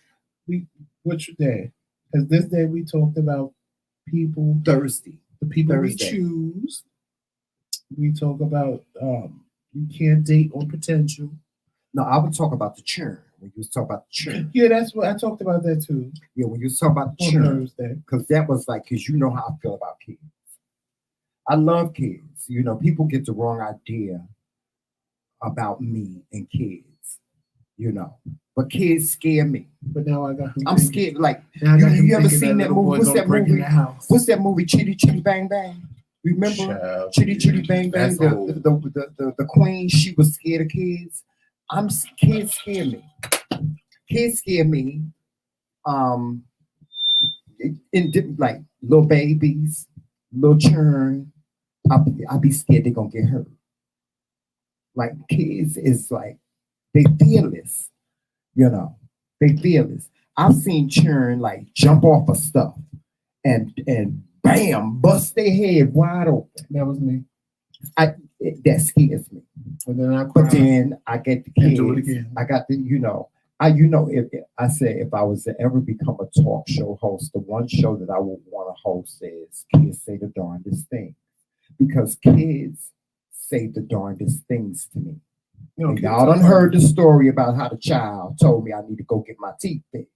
which day? Because this day we talked about people Thursday. The people we choose. We talk about you can't date on potential. No, I would talk about the churn. When you was talking about the churn. Yeah, that's what I talked about that too. Yeah, when you was talking about the churn. Because that was like, because you know how I feel about kids. I love kids. You know, people get the wrong idea about me and kids, you know. But kids scare me. But now I'm scared. Like, you ever seen that movie? What's that movie? What's that movie? Chitty Chitty Bang Bang. Remember Chitty Chitty Bang Bang? The queen. She was scared of kids. Kids scare me. Kids scare me. In different, like little babies, little churn. I'll be scared they're gonna get hurt. Like kids is like they fearless. You know, they fearless. I've seen churn like jump off of stuff and bam, bust their head wide open. That was me. That scares me. And then but then I get the kids. Do it again. I got the, you know, if I was to ever become a talk show host, the one show that I would want to host is Kids Say the Darndest Thing. Because kids say the darndest things to me. You know, And people y'all done talk heard about- the story about how the child told me I need to go get my teeth fixed.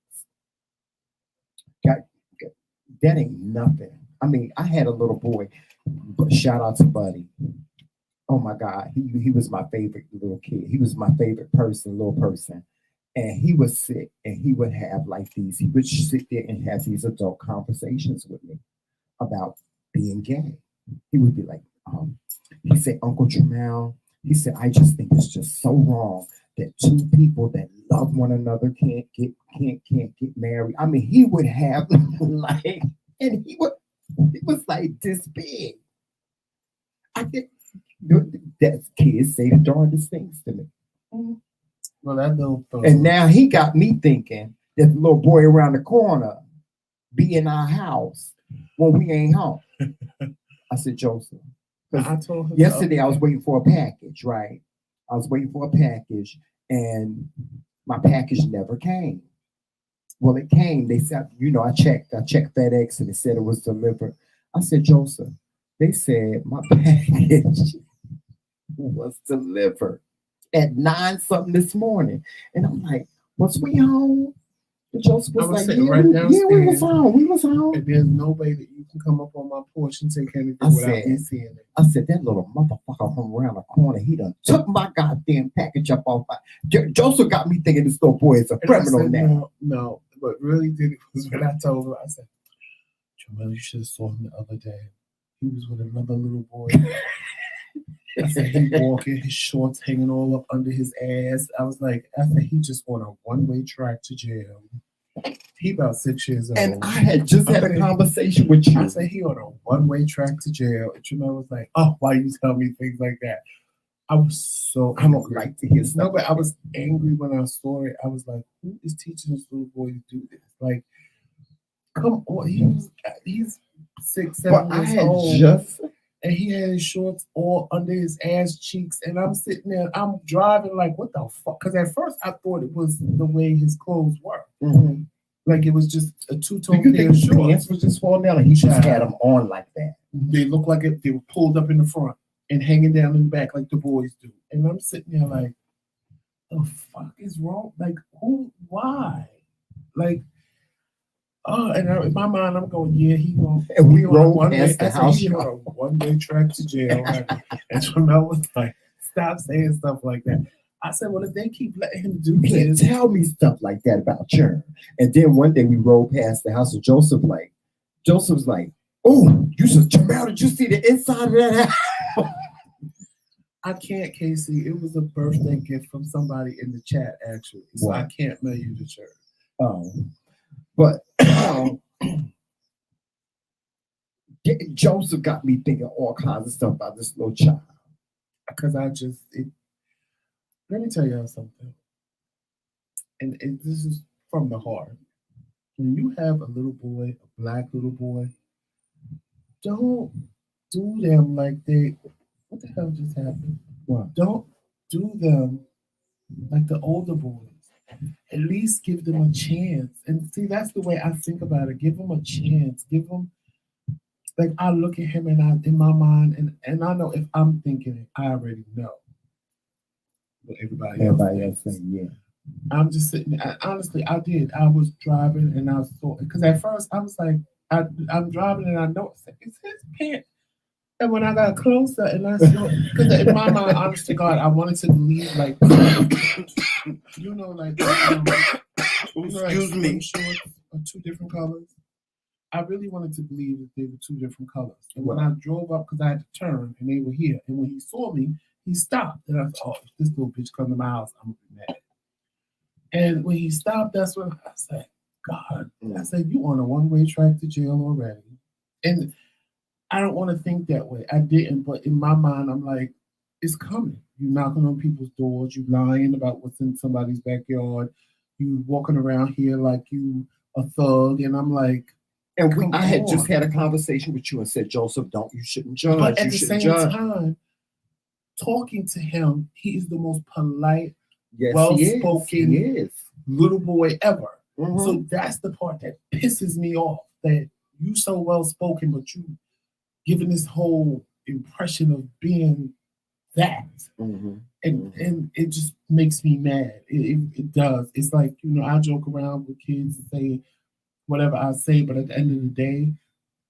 That ain't nothing. I mean, I had a little boy, but shout out to Buddy. Oh my God, he was my favorite little kid. He was my favorite little person. And he was sick, and he would have like these, he would sit there and have these adult conversations with me about being gay. He would be like, he said, Uncle Trimell, he said, I just think it's just so wrong that two people that love one another can't get married. I mean, he would have like, and he was like this big. I think that kids say the darndest things to me. Well, that little and now he got me thinking that the little boy around the corner be in our house when we ain't home. I said, Joseph. I told him Yesterday I was waiting for a package, right? I was waiting for a package and my package never came. Well, it came. They said, I checked FedEx and it said it was delivered. I said, Joseph, they said my package was delivered at 9 something this morning. And I'm like, was we home? And Joseph was like, sitting right downstairs. We was home. And there's no way that you can come up on my porch and take anything without me seeing it. I said, that little motherfucker from around the corner, he done took my goddamn package up off Joseph got me thinking this little boy is a criminal now. No, what really did it was when I told him, I said, Trimell, you should have saw him the other day. He was with another little boy. I said, he walking, his shorts hanging all up under his ass. I said, he just on a one-way track to jail. He about 6 years old. And I had just had a conversation with you. I said, he on a one-way track to jail. And Trimell was like, oh, why you tell me things like that? I was so I don't like to hear stuff. No, but I was angry when I saw it. I was like, who is teaching this little boy to do this? Like, come on. He's 6, 7 years old. And he had his shorts all under his ass cheeks. And I'm sitting there, I'm driving like, what the fuck? Because at first I thought it was the way his clothes were. Mm-hmm. Like it was just a two-tone pair of shorts. The pants was just falling down and he just had them on like that. They looked like they were pulled up in the front and hanging down in the back like the boys do. And I'm sitting there like, the fuck is wrong? Like, who, why? Like, and in my mind, I'm going, yeah, he going. And we rode past the house. He on a one-way track to jail. And Trimell was like, stop saying stuff like that. I said, well, if they keep letting him do this. Tell me stuff like that about you. And then one day we rode past the house of Joseph's like, oh, you said, Trimell, did you see the inside of that house? I can't, Casey. It was a birthday gift from somebody in the chat, actually. So I can't mail you the shirt. Oh. But Joseph got me thinking all kinds of stuff about this little child. Because let me tell y'all something. And this is from the heart. When you have a little boy, a black little boy, don't do them like what the hell just happened? What? Don't do them like the older boys. At least give them a chance. And see, that's the way I think about it. Give them a chance. Give them, like, I look at him and in my mind, and I know if I'm thinking it, I already know. But everybody else thinks. Yeah. I'm just sitting, honestly, I did. I was driving and I saw, because at first I was like, I'm driving and I know it's his pants. And when I got closer and I saw, because in my mind, honest to God, I wanted to believe, like, excuse me, shorts are 2 different colors. I really wanted to believe that they were 2 different colors. And when I drove up, because I had to turn and they were here, and when he saw me, he stopped. And I thought, oh, if this little bitch come to my house, I'm gonna be mad. And when he stopped, that's when I said, God, I said, you on a one-way track to jail already. And I don't want to think that way. I didn't, but in my mind, I'm like, it's coming. You knocking on people's doors, you lying about what's in somebody's backyard, you walking around here like you a thug, and I'm like, and I had just had a conversation with you and said, Joseph, you shouldn't judge. But at the same time, talking to him, he is the most polite, well-spoken little boy ever. Mm-hmm. So that's the part that pisses me off, that you so well-spoken, but you giving this whole impression of being that. And it just makes me mad. It does. It's like, I joke around with kids and say whatever I say, but at the end of the day,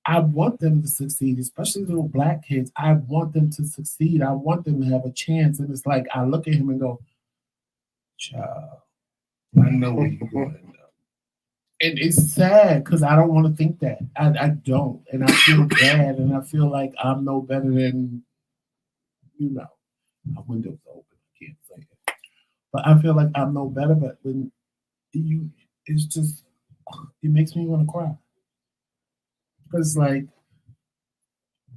I want them to succeed, especially little black kids. I want them to succeed. I want them to have a chance. And it's like I look at him and go, child, I know where you're going. And it's sad because I don't want to think that. I don't. And I feel bad and I feel like I'm no better than, my window's open. I can't say it. But I feel like I'm no better. But when it's just, it makes me want to cry. Because, like,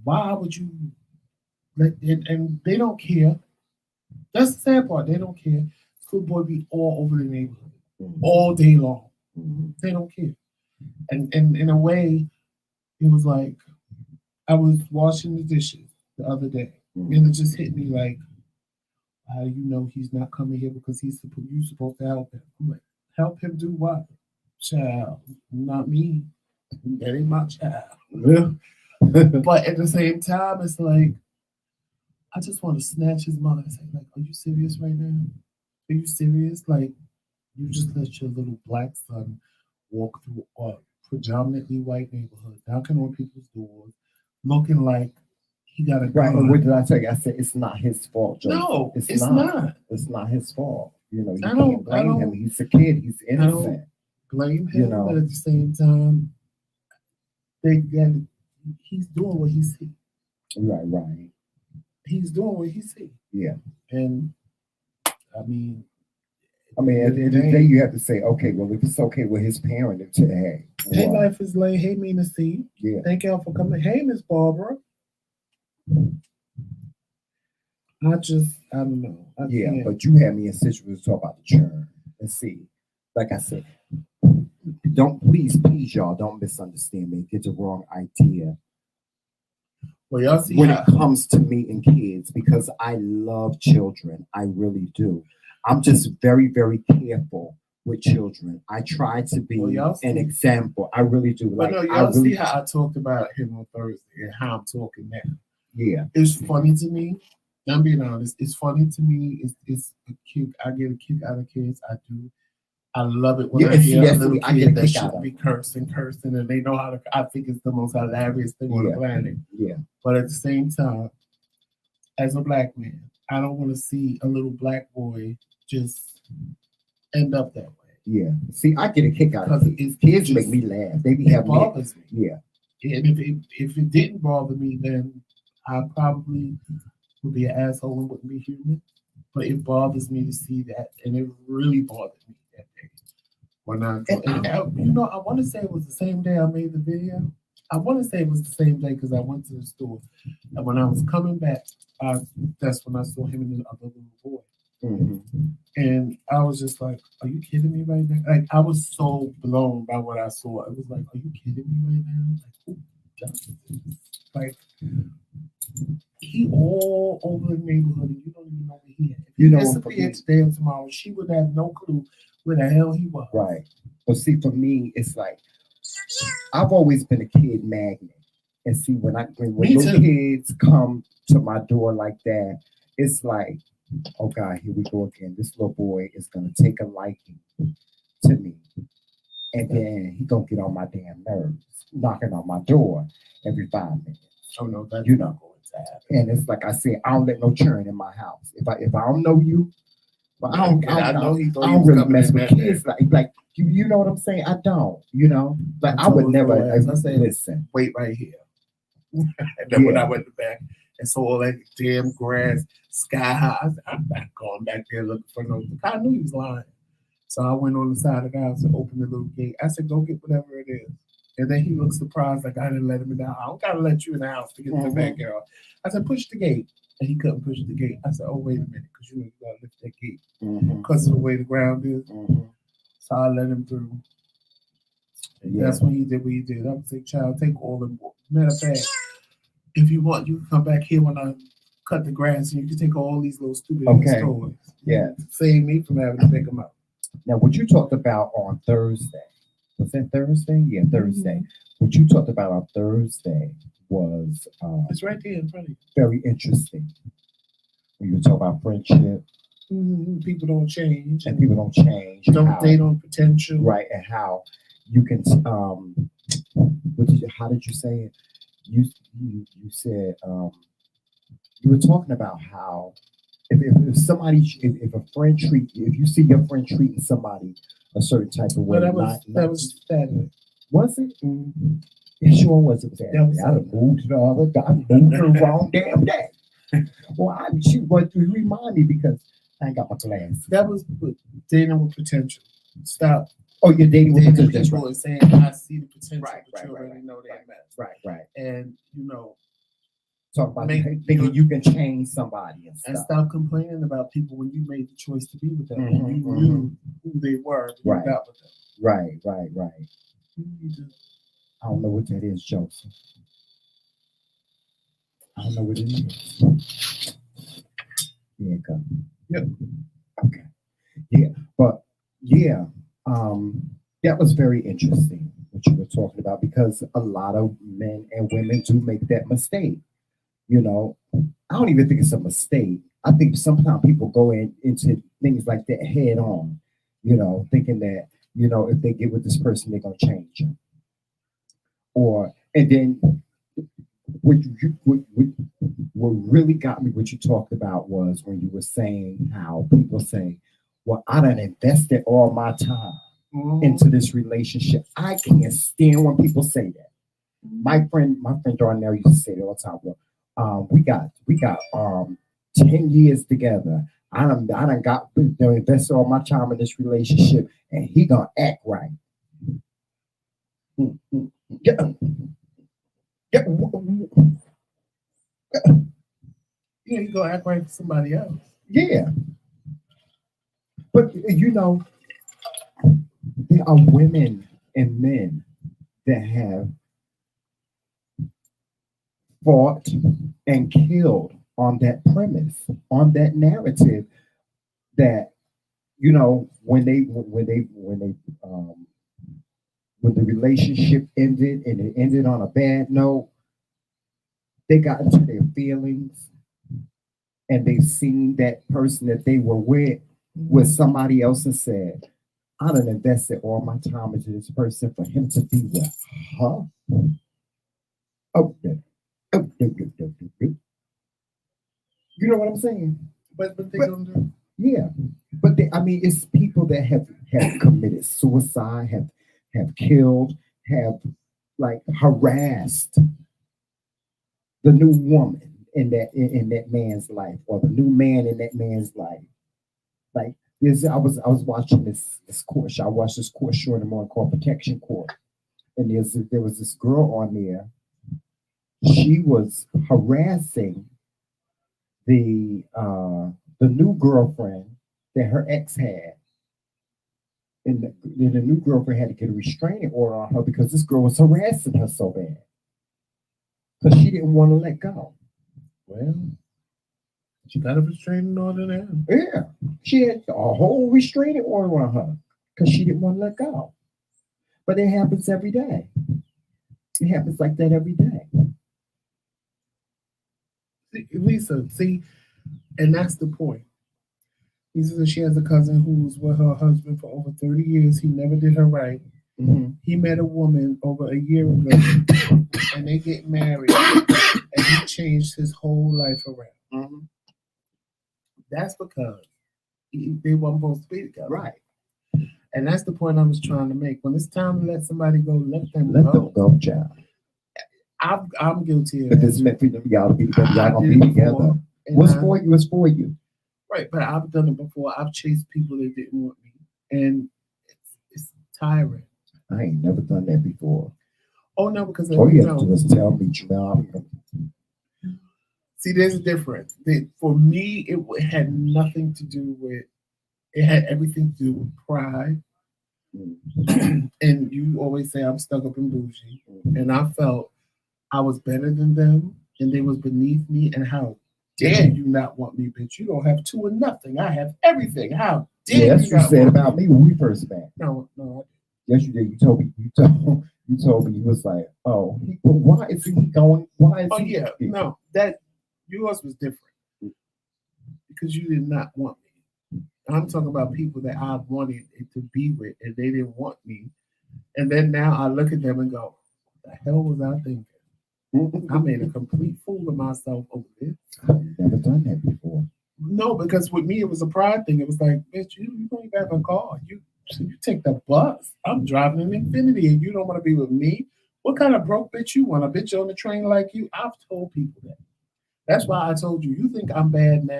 why would you let it? And they don't care. That's the sad part. They don't care. School boy be all over the neighborhood all day long. They don't care. And in a way, it was like I was washing the dishes the other day, and it just hit me like, how do you know he's not coming here because you supposed to help him? I'm like, help him do what? Child, not me. That ain't my child. Yeah. But at the same time, it's like I just want to snatch his mother and say, like, are you serious right now? Are you serious? Like, you just let your little black son walk through a predominantly white neighborhood, knocking on people's doors, looking like he got a gun. Right. And what did I tell you? I said it's not his fault, Joseph. No, it's not. It's not his fault. You I can't don't- blame him. He's a kid. He's innocent. Blame him, but at the same time, he's doing what he sees. Right. He's doing what he sees. Yeah. And I mean, at the end of the day, you have to say, okay, well, if it's okay with his parent today. Hey, Life is Late. Hey, Mina C. Yeah. Thank y'all for coming. Hey, Miss Barbara. I don't know. Can't. But you had me in situation to talk about the churn. And see, like I said, please, y'all, don't misunderstand me. Get the wrong idea. Well, y'all see when it comes to meeting kids, because I love children. I really do. I'm just very, very careful with children. I try to be an example. I really do. But no, y'all see how I talked about him on Thursday and how I'm talking now. Yeah. It's funny to me. I'm being honest. It's funny to me. It's a kick. I get a kick out of kids. I do. I love it when I hear a little kid that shouldn't be cursing, and they know how to. I think it's the most hilarious thing on the planet. Yeah. But at the same time, as a black man, I don't want to see a little black boy just end up that way. Yeah. See, I get a kick out of it. Kids make me laugh. They be having bothers me. Yeah. And if it didn't bother me, then I probably would be an asshole and wouldn't be human. But it bothers me to see that, and it really bothered me that day. When I want to say it was the same day I made the video. I want to say it was the same day because I went to the store, and when I was coming back, that's when I saw him and the other little boy. Mm-hmm. And I was just like, "Are you kidding me right now?" Like I was so blown by what I saw. It was like, "Are you kidding me right now?" Like, who does this? Like, he all over the neighborhood, and you don't even know where he is. If he disappeared today or tomorrow, she would have no clue where the hell he was. Right. But see, for me, it's like I've always been a kid magnet, and see when little kids come to my door like that, it's like, oh God, here we go again. This little boy is gonna take a liking to me, and then he gonna get on my damn nerves, knocking on my door every 5 minutes. Oh no, that's not going to happen. And it's like I said, I don't let no churn in my house. If I don't know you, but I don't really mess with kids like you know what I'm saying. I don't, but I would never. As I say, listen, wait right here. And then when I went back and saw all that damn grass sky high, I said, I'm not going back there looking for no. I knew he was lying, so I went on the side of the house and opened the little gate. I said, "Go get whatever it is." And then he looked surprised, like I didn't let him in the house. I don't gotta let you in the house to get to the backyard. I said, push the gate. And he couldn't push the gate. I said, oh, wait a minute, because you gotta lift that gate because of the way the ground is. So I let him through. And that's when he did what he did. I would say, child, take all the matter of fact, if you want, you can come back here when I cut the grass and you can take all these little stupid stories. Yeah. Save me from having to pick them up. Now, what you talked about on Thursday. Was that Thursday? Yeah, Thursday. What you talked about on Thursday was it's right there in front of you. Very interesting. when you talk about friendship People don't change, and people don't change, don't date on potential, right? And how you can how did you say it? You said you were talking about how if somebody if a friend if you see your friend treating somebody a certain type of way, well, that was Saturday. Was it? It sure was. It was Saturday. I done moved to the other. I moved to the wrong damn day. Well, remind me because I ain't got my glasses. That was dating with potential. Stop. Oh, you're dating with potential. People are saying, I see the potential, but you already know they're a mess. Right. And, you know, talk about thinking you can change somebody and stop complaining about people when you made the choice to be with them and you knew who they were. You got with them. Right. You need to, I don't know what that is, Joseph. I don't know what it is. Yeah, come. Yep. Okay. Yeah, but yeah, that was very interesting what you were talking about because a lot of men and women do make that mistake. You know, I don't even think it's a mistake. I think sometimes people go into things like that head on. You know, thinking that if they get with this person, they're gonna change them. And then what really got me, what you talked about was when you were saying how people say, well, I done invested all my time into this relationship. I can't stand when people say that. My friend Darnell used to say it all the time. Well, we got 10 years together. I done got invested all my time in this relationship, and he gonna act right. Yeah, you go act right for somebody else. Yeah. But there are women and men that have fought and killed on that premise, on that narrative that when the relationship ended and it ended on a bad note, they got into their feelings and they've seen that person that they were with somebody else and said, I done invested all my time into this person for him to be with her. You know what I'm saying? But they don't do. Yeah, but it's people that have committed suicide, have killed, have harassed the new woman in that man's life, or the new man in that man's life. Like I was watching this court show. I watched this court show in the morning called Protection Court, and there was this girl on there. She was harassing the new girlfriend that her ex had, and the new girlfriend had to get a restraining order on her because this girl was harassing her so bad because she didn't want to let go. Well, she got a restraining order now. Yeah, she had a whole restraining order on her because she didn't want to let go. But it happens every day. It happens like that every day. Lisa, see, and that's the point. Lisa says she has a cousin who was with her husband for over 30 years. He never did her right. Mm-hmm. He met a woman over a year ago, and they get married, and he changed his whole life around. Mm-hmm. That's because they weren't supposed to be together. Right. And that's the point I was trying to make. When it's time to let somebody go, let them go, child. I'm guilty of it. If it's meant for y'all to be together, y'all gonna be together. What's for you is for you. Right, but I've done it before. I've chased people that didn't want me, and it's tiring. I ain't never done that before. Oh no, because all you have to do is tell me, Trimell. See, there's a difference. For me, it had nothing to do with. It had everything to do with pride. And you always say I'm stuck up and bougie, and I felt I was better than them, and they was beneath me. And how dare you not want me, bitch? You don't have two or nothing. I have everything. How dare you? That's what you said about me when we first met. No. Yes, you did. You told me. You was like, oh, why is he going? Why is he? Oh yeah, no, that yours was different. because you did not want me. I'm talking about people that I wanted it to be with and they didn't want me. And then now I look at them and go, what the hell was I thinking? I made a complete fool of myself over this. I've never done that before. No, because with me it was a pride thing. It was like, bitch, you don't even have a car. You take the bus. I'm driving an Infinity and you don't want to be with me. What kind of broke bitch you want? A bitch on the train like you? I've told people that. That's why I told you. You think I'm bad now?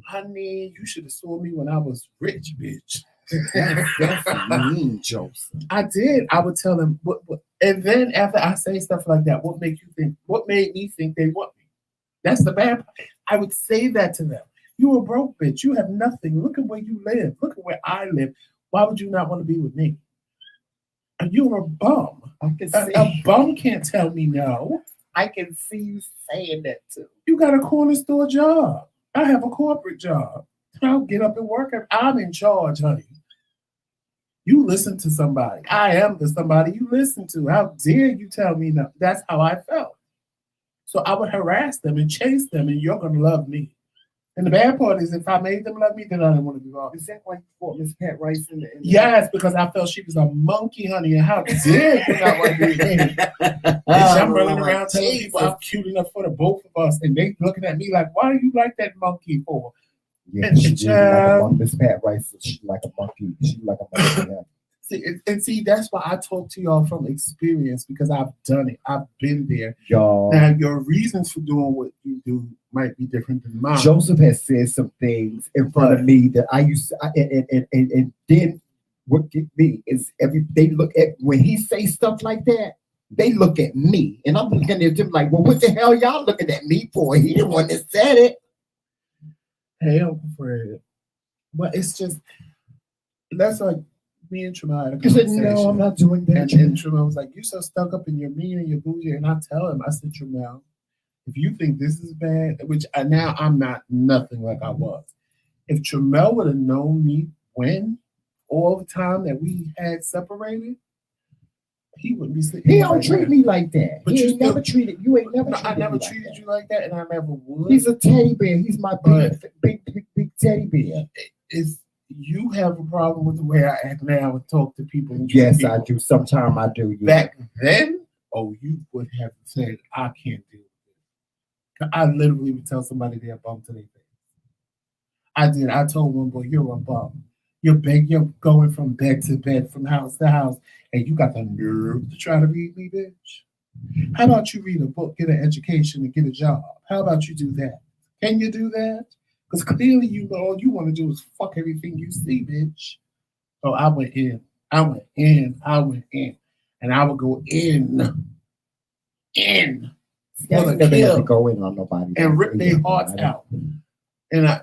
Honey, you should have saw me when I was rich, bitch. That's mean, Joseph. I did. I would tell them what, and then after I say stuff like that, what made you think? What made me think they want me? That's the bad part. I would say that to them. You a broke bitch. You have nothing. Look at where you live. Look at where I live. Why would you not want to be with me? And you're a bum. I can see. A bum can't tell me no. I can see you saying that too. You got a corner store job. I have a corporate job. I'll get up and work. I'm in charge, honey. You listen to somebody. I am the somebody you listen to. How dare you tell me no? That's how I felt. So I would harass them and chase them, and you're going to love me. And the bad part is, if I made them love me, then I didn't want to be wrong. Is that why you fought Miss Pat Rice in the Yes, because I felt she was a monkey, honey, and how dare you not want to be with me? Bitch, I'm running around telling people I'm cute enough for the both of us, and they looking at me like, why do you like that monkey for? Yeah, she like a monkey. Miss Pat Rice, she like a monkey. She like a monkey. Yeah. See, that's why I talk to y'all from experience, because I've done it. I've been there. Y'all. Now, your reasons for doing what you do might be different than mine. Joseph has said some things in front of me that I used to, and then what get me is they look at, when he say stuff like that, they look at me, and I'm looking at them like, well, what the hell y'all looking at me for? He the one that said it. Hey, Uncle Fred. But it's just, that's like me and Trimell. You said, no, I'm not doing that. And Trimell was like, you so stuck up and you're mean and you're bougie. And I tell him, I said, Trimell, if you think this is bad, which now I'm not nothing like I was. If Trimell would have known me when, all the time that we had separated, he wouldn't be sitting. He don't treat me like that. But you never treated. You ain't never. I never treated you like that, and I never would. He's a teddy bear. He's my big teddy bear. Is you have a problem with the way I act now and talk to people? Yes, I do. Sometimes I do. Yeah. Back then, you would have said, "I can't do it." I literally would tell somebody they're a bum to their face. I did. I told one boy, "You're a bum. You're big. You're going from bed to bed, from house to house, and you got the nerve to try to read me, bitch. How about you read a book, get an education, and get a job? How about you do that? Can you do that? Because clearly you know all you want to do is fuck everything you see, bitch." So I went in. And I would go in. For the kill. Go in on nobody. And rip their hearts out. And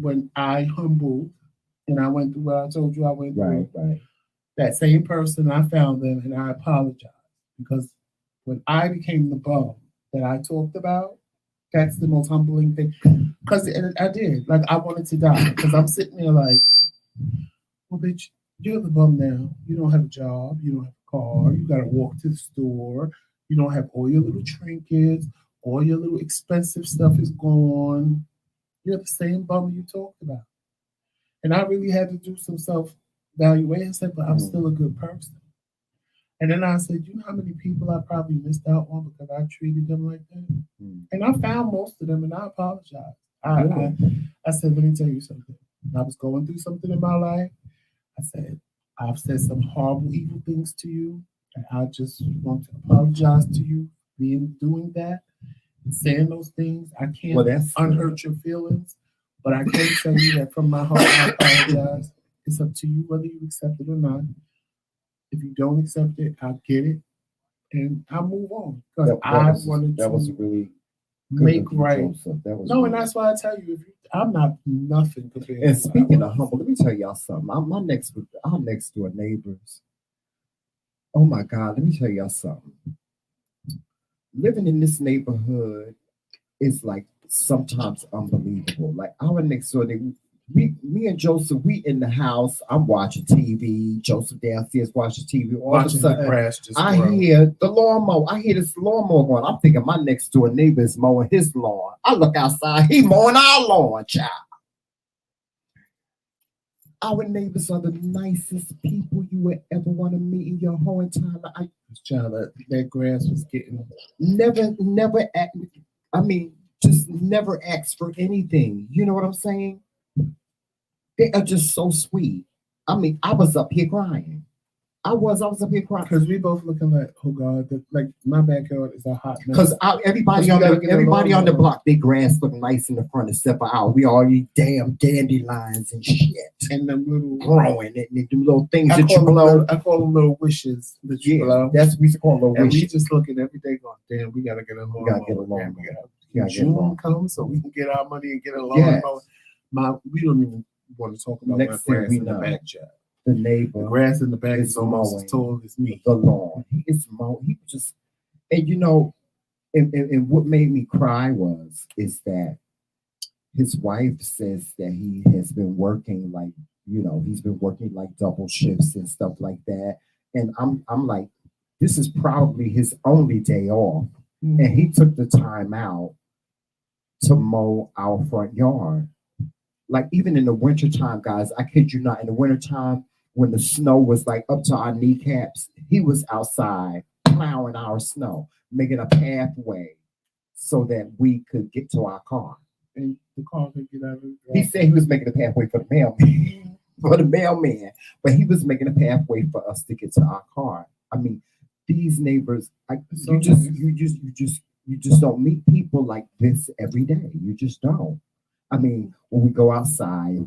when I humbled, and I went through what I told you I went through. Right. That same person, I found them and I apologized. Because when I became the bum that I talked about, that's the most humbling thing. Because I did. Like, I wanted to die. Because I'm sitting there like, well, bitch, you're the bum now. You don't have a job. You don't have a car. You got to walk to the store. You don't have all your little trinkets. All your little expensive stuff is gone. You're the same bum you talked about. And I really had to do some self-evaluation. I said, but I'm still a good person. And then I said, you know how many people I probably missed out on because I treated them like that? And I found most of them, and I apologized. I said, let me tell you something. I was going through something in my life. I said, I've said some horrible, evil things to you, and I just want to apologize to you for doing that, and saying those things. I can't unhurt your feelings. But I can tell you that from my heart, I apologize. It's up to you whether you accept it or not. If you don't accept it, I'll get it. And I'll move on. Because I wanted to was really make right. And that's why I tell you, I'm not nothing compared to. And speaking of humble, let me tell y'all something. Our next door neighbors. Oh my God, let me tell y'all something. Living in this neighborhood is like sometimes unbelievable. Like our next door neighbor, me and Joseph, we in the house. I'm watching TV. Joseph downstairs watching TV. All Watching of the a sudden, grass just I grow. hear the lawnmower. I hear this lawnmower going. I'm thinking my next door neighbor is mowing his lawn. I look outside. He mowing our lawn, child. Our neighbors are the nicest people you would ever want to meet in your whole entire life. Child, that grass was getting. Never. I mean, just never ask for anything. You know what I'm saying? They are just so sweet. I mean, I was up here crying. I was up here crying Because we both looking like, oh God, like my backyard is a hot mess. because everybody on the block, their grass look nice in the front except for our. We all these damn dandelions and shit and them little growing and they do little things that you blow. I call them little wishes that you blow. That's what we used to call little and wishes. we just looking every day going, damn, we gotta get a lawn. We gotta get a lawn. June comes so we can get our money and get a lawn. We don't even want to talk about Next my grass thing in we the know, back, child. the neighbor, the grass in the back is is almost mowing as tall as me. the lawn. It's mowing. He just, and you know, and what made me cry is that his wife says that he has been working like, he's been working like double shifts and stuff like that. And I'm like, this is probably his only day off. Mm-hmm. And he took the time out to mow our front yard. Like even in the wintertime, guys, I kid you not, in the wintertime when the snow was like up to our kneecaps, he was outside plowing our snow, making a pathway so that we could get to our car. And the car could get out of it. He said he was making a pathway for the mailman, but he was making a pathway for us to get to our car. I mean, these neighbors, you just don't meet people like this every day. You just don't. I mean, when we go outside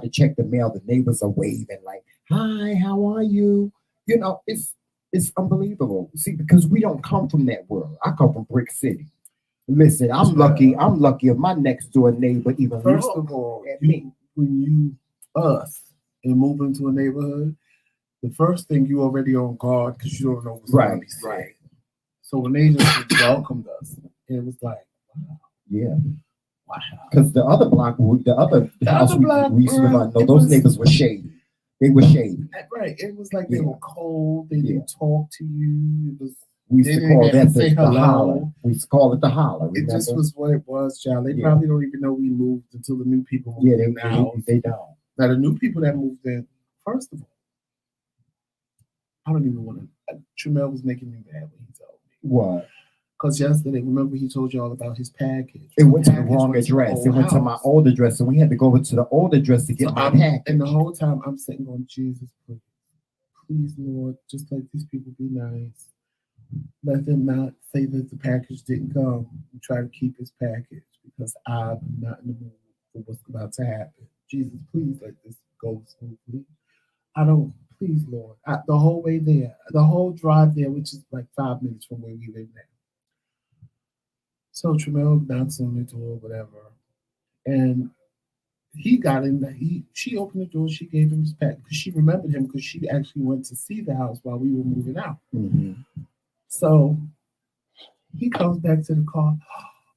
to check the mail, the neighbors are waving like, "Hi, how are you?" You know, it's unbelievable. See, because we don't come from that world. I come from Brick City. Listen, I'm lucky. I'm lucky if my next door neighbor even First of all, when us and move into a neighborhood, the first thing you already on guard because you don't know what's going to be said. Right. So when they just welcomed us, it was like, wow. Yeah. Wow. Because the other block, the other house we used to live on, those neighbors were shady. They were shady. Right. It was like they were cold. They didn't talk to you. It was. We used to call that the holler. We used to call it the holler. Remember? It just was what it was, child. They probably don't even know we moved until the new people moved in now. They don't. Now, the new people that moved in, first of all, I don't even want to. Trimell was making me mad when he told me. What? Because yesterday, remember he told you all about his package. It went to the wrong address. It went to my old address, and we had to go over to the old address to get my package. And the whole time I'm sitting on Jesus, please, Lord, just let these people be nice. Let them not say that the package didn't come and try to keep his package because I'm not in the mood for what's about to happen. Jesus, please let this go smoothly. Please, Lord. The whole way there, the whole drive there, which is like 5 minutes from where we live now. So Trimell knocks on the door, whatever. And he got in, she opened the door, she gave him his pack because she remembered him because she actually went to see the house while we were moving out. Mm-hmm. So he comes back to the car.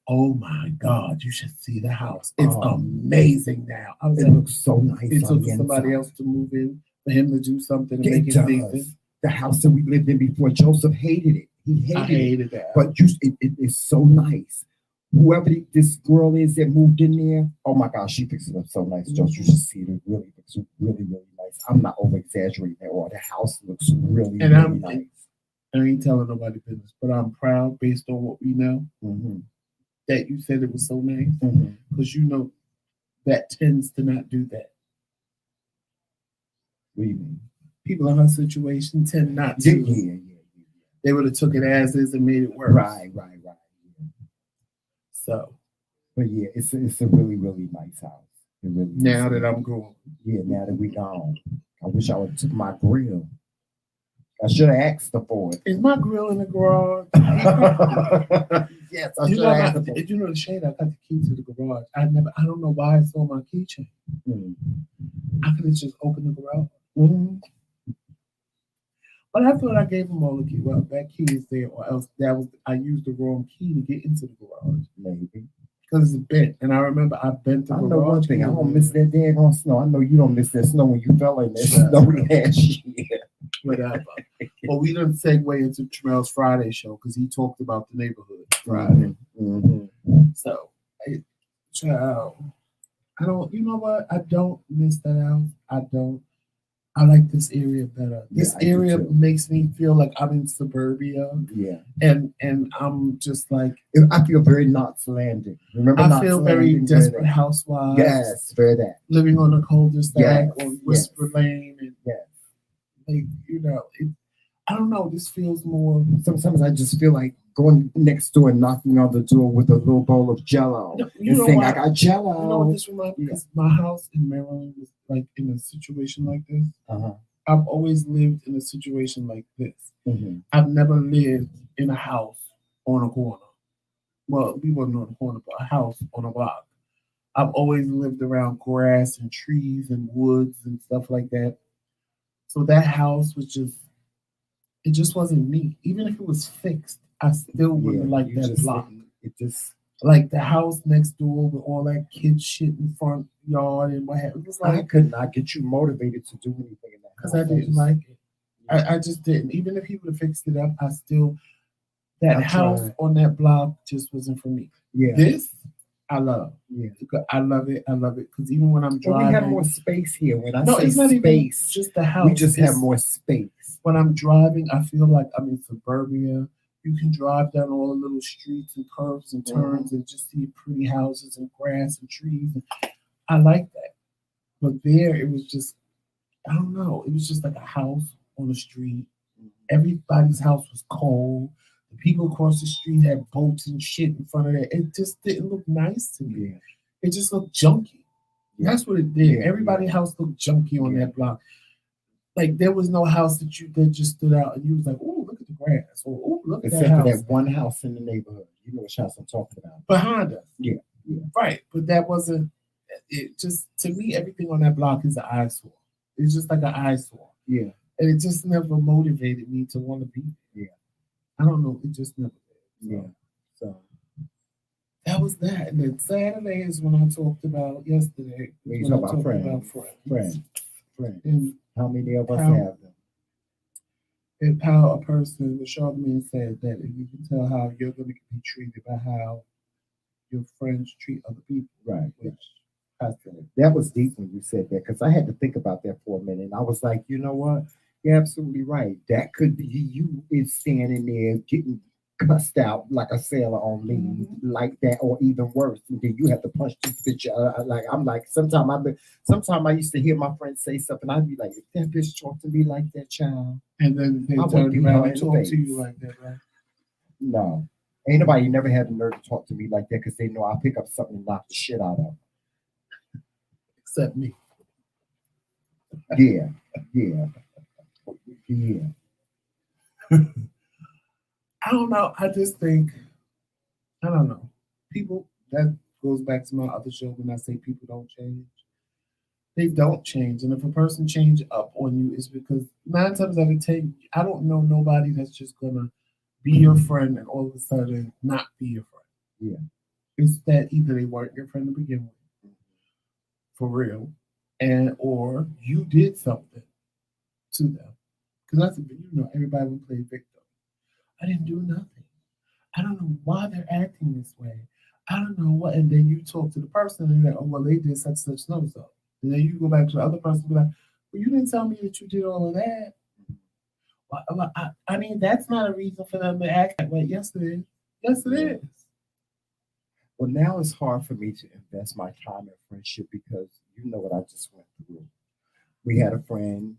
Oh my God, you should see the house. It's amazing now. I was it looks so nice. It took somebody else to move in for him to do something to make it decent. The house that we lived in before, Joseph hated it. He hated it. But it is so nice. Whoever this girl is that moved in there, oh my gosh, she fixed it up so nice. Mm-hmm. Joseph, you should see it. Really, it's really, really nice. I'm not over exaggerating at all. The house looks really, really nice. I ain't telling nobody business, but I'm proud based on what we know that you said it was so nice because you know that tends to not do that. What do you mean? People in her situation tend not to. Yeah. They would have took it as is and made it worse. Right. Yeah. So, but yeah, it's a really, really nice house. It really now that I'm grown. Yeah, now that we gone. I wish I would have took my grill. I should have asked her for it. Is my grill in the garage? Yes, I should have asked her for it. Did you know the shade? I got the key to the garage. I don't know why it's on my keychain. I could have just opened the garage. But I thought I gave them all the key. Well, that key is there, or else I used the wrong key to get into the garage. Maybe. because it's bent. And I remember I bent the I know one garage. thing. I door. don't miss that daggone snow. I know you don't miss that snow when you fell in that snow last year. Whatever. But we didn't segue into Trimell's Friday show because he talked about the neighborhood Friday. So, child, I don't. You know what? I don't miss that house. I don't. I like this area better. This area makes me feel like I'm in suburbia. Yeah. And I'm just like, I feel very Knots Landing. Remember I feel very Desperate Housewives. Yes, very that. Living on a cul-de-sac on Whisper Lane. And like, I don't know. This feels more. Sometimes I just feel like going next door and knocking on the door with a little bowl of Jello and saying, "I got Jello." You know what this reminds me? Because my house in Maryland was like in a situation like this. I've always lived in a situation like this. I've never lived in a house on a corner. Well, we weren't on a corner, but a house on a block. I've always lived around grass and trees and woods and stuff like that. So that house was it just wasn't me. Even if it was fixed, I still wouldn't like that block. It just like the house next door with all that kid shit in front yard and what have. It was like I could not get you motivated to do anything in that house. Because I didn't like it. I just didn't. Even if he would have fixed it up, I still house on that block just wasn't for me. Yeah. This I love. Yeah. I love it. I love it. Because even when I'm driving, we have more space here. When I say it's not space, even just the house. We just have more space. When I'm driving, I feel like I'm in suburbia. You can drive down all the little streets and curves and turns and just see pretty houses and grass and trees. I like that. But there, it was just, I don't know. It was just like a house on the street. Everybody's house was cold. The people across the street had boats and shit in front of it. It just didn't look nice to me. Yeah. It just looked junky. Yeah. That's what it did. Yeah. Everybody's house looked junky on that block. Like there was no house that just stood out and you was like, "Oh, look at the grass," or "Oh, look at that house." Except for that one house in the neighborhood. You know which house I'm talking about. Behind us. Yeah. Right, but that wasn't. It just to me, everything on that block is an eyesore. It's just like an eyesore. Yeah, and it just never motivated me to want to be there. Yeah, I don't know. It just never did. So. Yeah, so that was that. And then Saturday is when I talked about yesterday. When you talk about friends. And how many of us have them? And how a person, the Charlemagne said that if you can tell how you're going to be treated by how your friends treat other people. Right. Which I said that was deep when you said that because I had to think about that for a minute. And I was like, you know what? You're absolutely right. That could be you is standing there getting cussed out like a sailor on leave like that, or even worse. And then you have to punch this bitch. I'm like, sometimes I used to hear my friends say something. I'd be like, if that bitch talk to me like that, child. And then they turn around and talk to you like that, right? No. Ain't nobody never had the nerve to talk to me like that because they know I'll pick up something and knock the shit out of them. Except me. Yeah. I don't know. I just think, I don't know. People, that goes back to my other show when I say people don't change. They don't change. And if a person change up on you, it's because 9 times out of 10, I don't know nobody that's just going to be your friend and all of a sudden not be your friend. Yeah. It's that either they weren't your friend to begin with, for real, or you did something to them. Because everybody would play victim. I didn't do nothing. I don't know why they're acting this way. I don't know what. And then you talk to the person and they're like, "Oh, well, they did such no so." And then you go back to the other person and be like, "Well, you didn't tell me that you did all of that." Well, I mean, that's not a reason for them to act that way. Yes, it is. Yes, it is. Well, now it's hard for me to invest my time in friendship because you know what I just went through. We had a friend.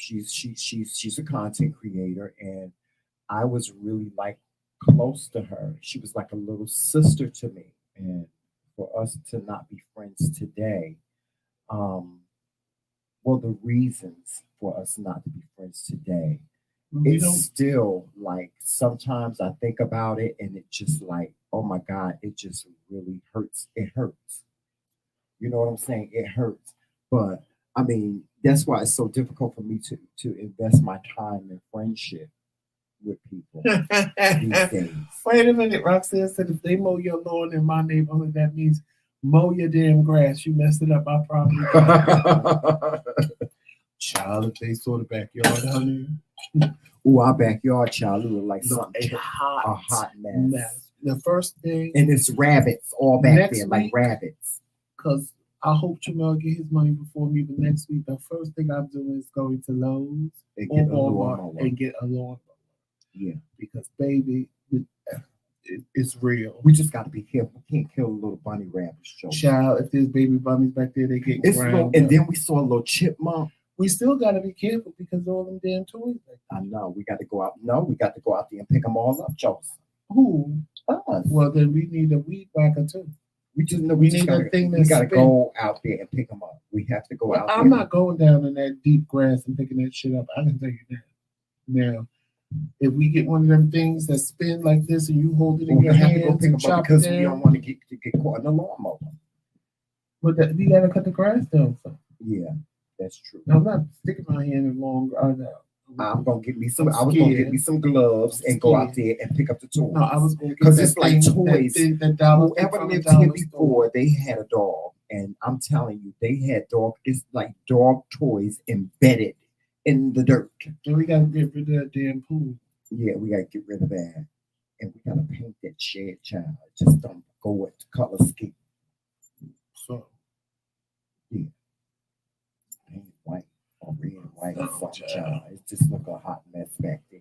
She's a content creator, and I was really like close to her. She was like a little sister to me, and for us to not be friends today, the reasons for us not to be friends today, it's still like sometimes I think about it, and it just like, oh my God, it just really hurts. It hurts. You know what I'm saying? It hurts, but I mean, that's why it's so difficult for me to invest my time in friendship with people these days. Wait a minute, Roxanne said if they mow your lawn in my neighborhood, that means mow your damn grass. You messed it up, I probably child, if they saw the backyard, honey. Ooh, our backyard, child, it look like Look, something, a hot mess. The first thing, and it's rabbits all back next there, like week, rabbits. Because I hope Trimell get his money before me, but next week, the first thing I'm doing is going to Lowe's And or get a Walmart lawnmower. and get a lawnmower. Yeah, Because, baby, it's real. we just got to be careful. We can't kill little bunny rabbits, Joe. Child, if there's baby bunnies back there, they get ground. And then we saw a little chipmunk. We still got to be careful because all them damn toys. I know. We got to go out. No, we got to go out there and pick them all up, Joseph. Who? Us. Well, then we need a weed whacker too. We just need a thing we that's got to spin. go out there and pick them up. We have to go out there. I'm not going down in that deep grass and picking that shit up. I can tell you that. Now, if we get one of them things that spin like this and you hold it in your have to hands go pick and them up chop because it we down, don't want to get caught in the lawnmower. but we got to cut the grass down. So. Yeah, that's true. I'm not sticking my hand in long. I'm gonna get me some. I was gonna get me some gloves and go out there and pick up the toys. No, I was going to because it's like toys. Whoever Whoever lived here before, they had a dog, and I'm telling you, they had dog. It's like dog toys embedded in the dirt. So we got to get rid of that damn pool. Yeah, we gotta get rid of that, and we gotta paint that shed, child. Just don't go with the color scheme. So yeah, paint it white or red, white, or something, child. It just look a hot mess back there.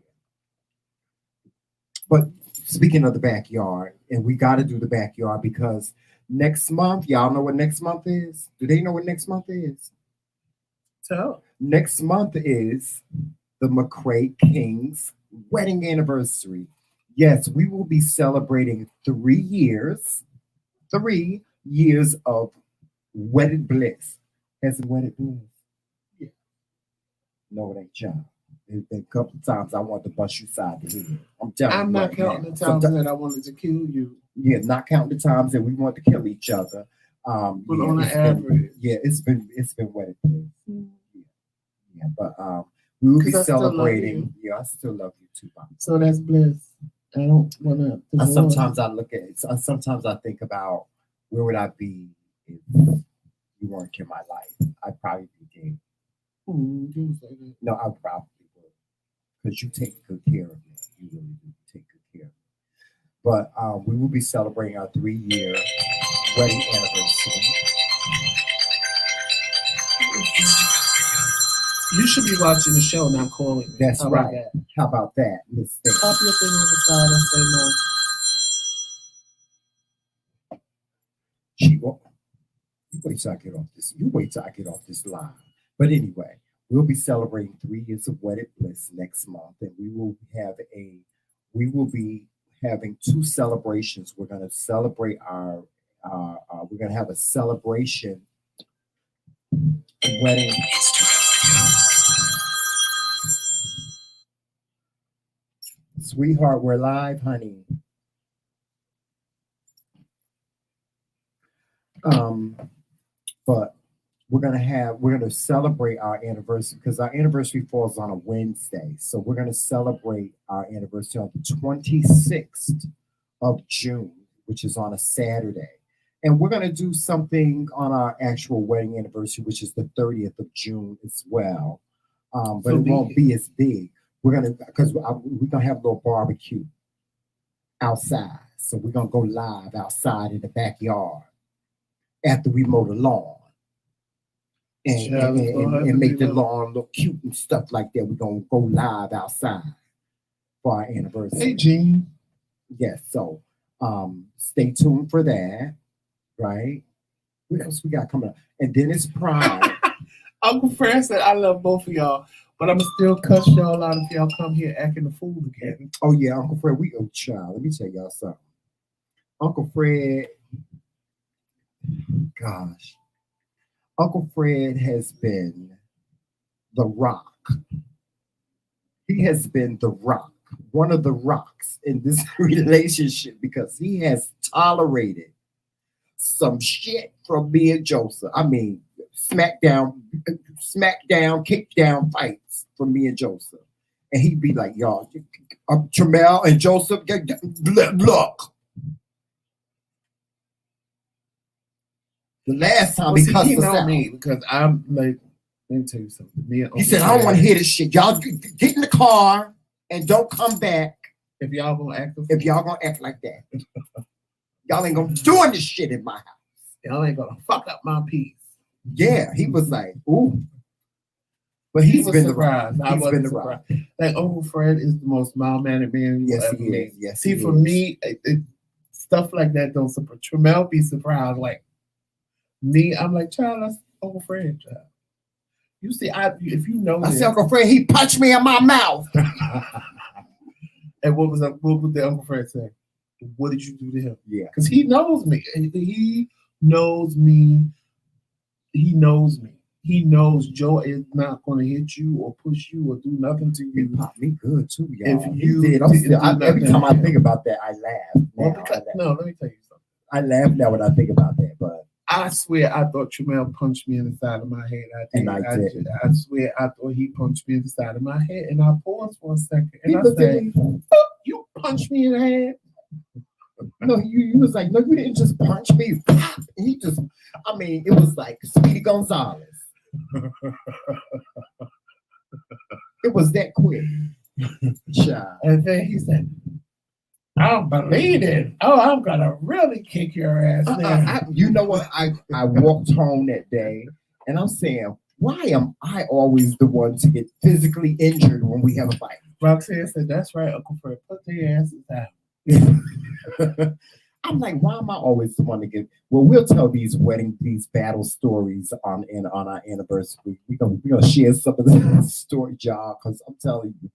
But speaking of the backyard, and we got to do the backyard because next month, y'all know what next month is? Do they know what next month is? tell. Next month is the Kingz wedding anniversary. Yes, we will be celebrating 3 years. 3 years of wedded bliss. Has it wedded bliss? Yeah. No, it ain't, y'all. There's been a couple of times I want to bust you side to head. I'm telling you. I'm not right counting now. the times that I wanted to kill you. Yeah, not counting the times that we want to kill each other. But yeah, on an average. it's been wedded bliss. Yeah, but we will be celebrating. Yeah, I still love you too, Mom. So that's bliss. I don't want to. Sometimes I look at it. Sometimes I think about where would I be if you weren't in my life. I'd probably be dead. You say that. No, I probably would, because you take good care of me. You really do take good care of me. But we will be celebrating our 3-year wedding anniversary. You should be watching the show, not calling me. That's How right. about that? How about that, Miss Thing? Pop your thing on the side and say no. She won't. You wait till I get off this. You wait till I get off this line. But anyway, we'll be celebrating 3 years of wedded bliss next month, and we will be having 2 celebrations. We're going to celebrate we're going to have a celebration wedding. Sweetheart, we're live, honey. But we're gonna celebrate our anniversary because our anniversary falls on a Wednesday. So we're gonna celebrate our anniversary on the 26th of June, which is on a Saturday. And we're gonna do something on our actual wedding anniversary, which is the 30th of June as well. But it won't be as big. We're gonna have a little barbecue outside. So we're gonna go live outside in the backyard after we mow the lawn and make the lawn look cute and stuff like that. We're gonna go live outside for our anniversary. Hey, Gene. Yes, so stay tuned for that, right? What else we got coming up? And then it's Pride. Uncle Fred said, I love both of y'all, but I'm still cuss y'all out if y'all come here acting a fool again. Oh yeah, Uncle Fred, child. Let me tell y'all something. Uncle Fred, gosh, Uncle Fred has been the rock. He has been the rock, one of the rocks in this relationship because he has tolerated some shit from me and Joseph. I mean, smackdown, kick down fights from me and Joseph. And he'd be like, y'all, Trimell and Joseph, look. The last time he cussed us out. Me because I'm like, let me tell you something. He said, I don't want to hear this shit. Y'all get in the car and don't come back. If y'all gonna act like that. Y'all ain't gonna be doing this shit in my house. Y'all ain't gonna fuck up my peace. Yeah, he was like, ooh. But he's been surprised. I wasn't surprised. Like Uncle Fred is the most mild-mannered man you ever meet. Yes, see, for me, stuff like that don't surprise. Trimell be surprised. Like me, I'm like, child, that's Uncle Fred, child. You see, if you know, I said, Uncle Fred, he punched me in my mouth. And what would the Uncle Fred say? What did you do to him? Yeah, because he knows me. He knows me. He knows me. He knows Joe is not going to hit you or push you or do nothing to you. He popped me good too, y'all. If you did, every time I think about that, I laugh. No, let me tell you something. I laugh now when I think about that, but I swear I thought Trimell punched me in the side of my head. I swear I thought he punched me in the side of my head, and I paused for a second and I said, "You punched me in the head." No, you was like, no, you didn't just punch me. He just, I mean, it was like Speedy Gonzalez. It was that quick. Child. And then he said, I don't believe it. Oh, I'm gonna really kick your ass now. You know what? I walked home that day and I'm saying, why am I always the one to get physically injured when we have a fight? Roxanne said, that's right, Uncle Fred, put their asses down. I'm like, why am I always the one to get? Well, we'll tell these battle stories on our anniversary. We're gonna share some of the story, y'all, because I'm telling you,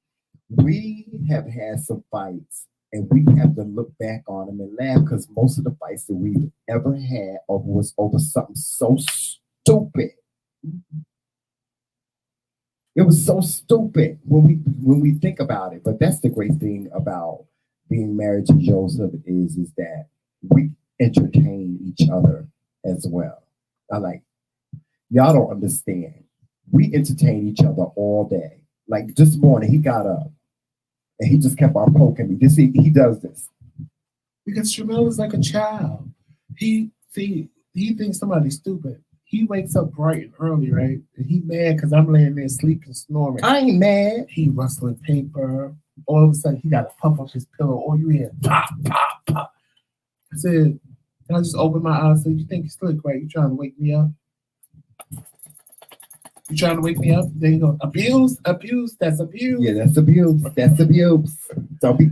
we have had some fights, and we have to look back on them and laugh because most of the fights that we've ever had was over something so stupid. It was so stupid when we think about it. But that's the great thing about being married to Joseph is that we entertain each other as well. Y'all don't understand. We entertain each other all day. Like this morning, he got up and he just kept on poking me. He does this because Trimell is like a child. He thinks somebody's stupid. He wakes up bright and early, right? And he mad because I'm laying there sleeping, snoring. I ain't mad. He rustling paper. All of a sudden, he got to puff up his pillow. All you hear, pop, pop, pop. I said, and I just opened my eyes. Said, you think you're slick, right? You trying to wake me up? You trying to wake me up? There you go. Abuse. That's abuse. Yeah, that's abuse. That's abuse. Don't be.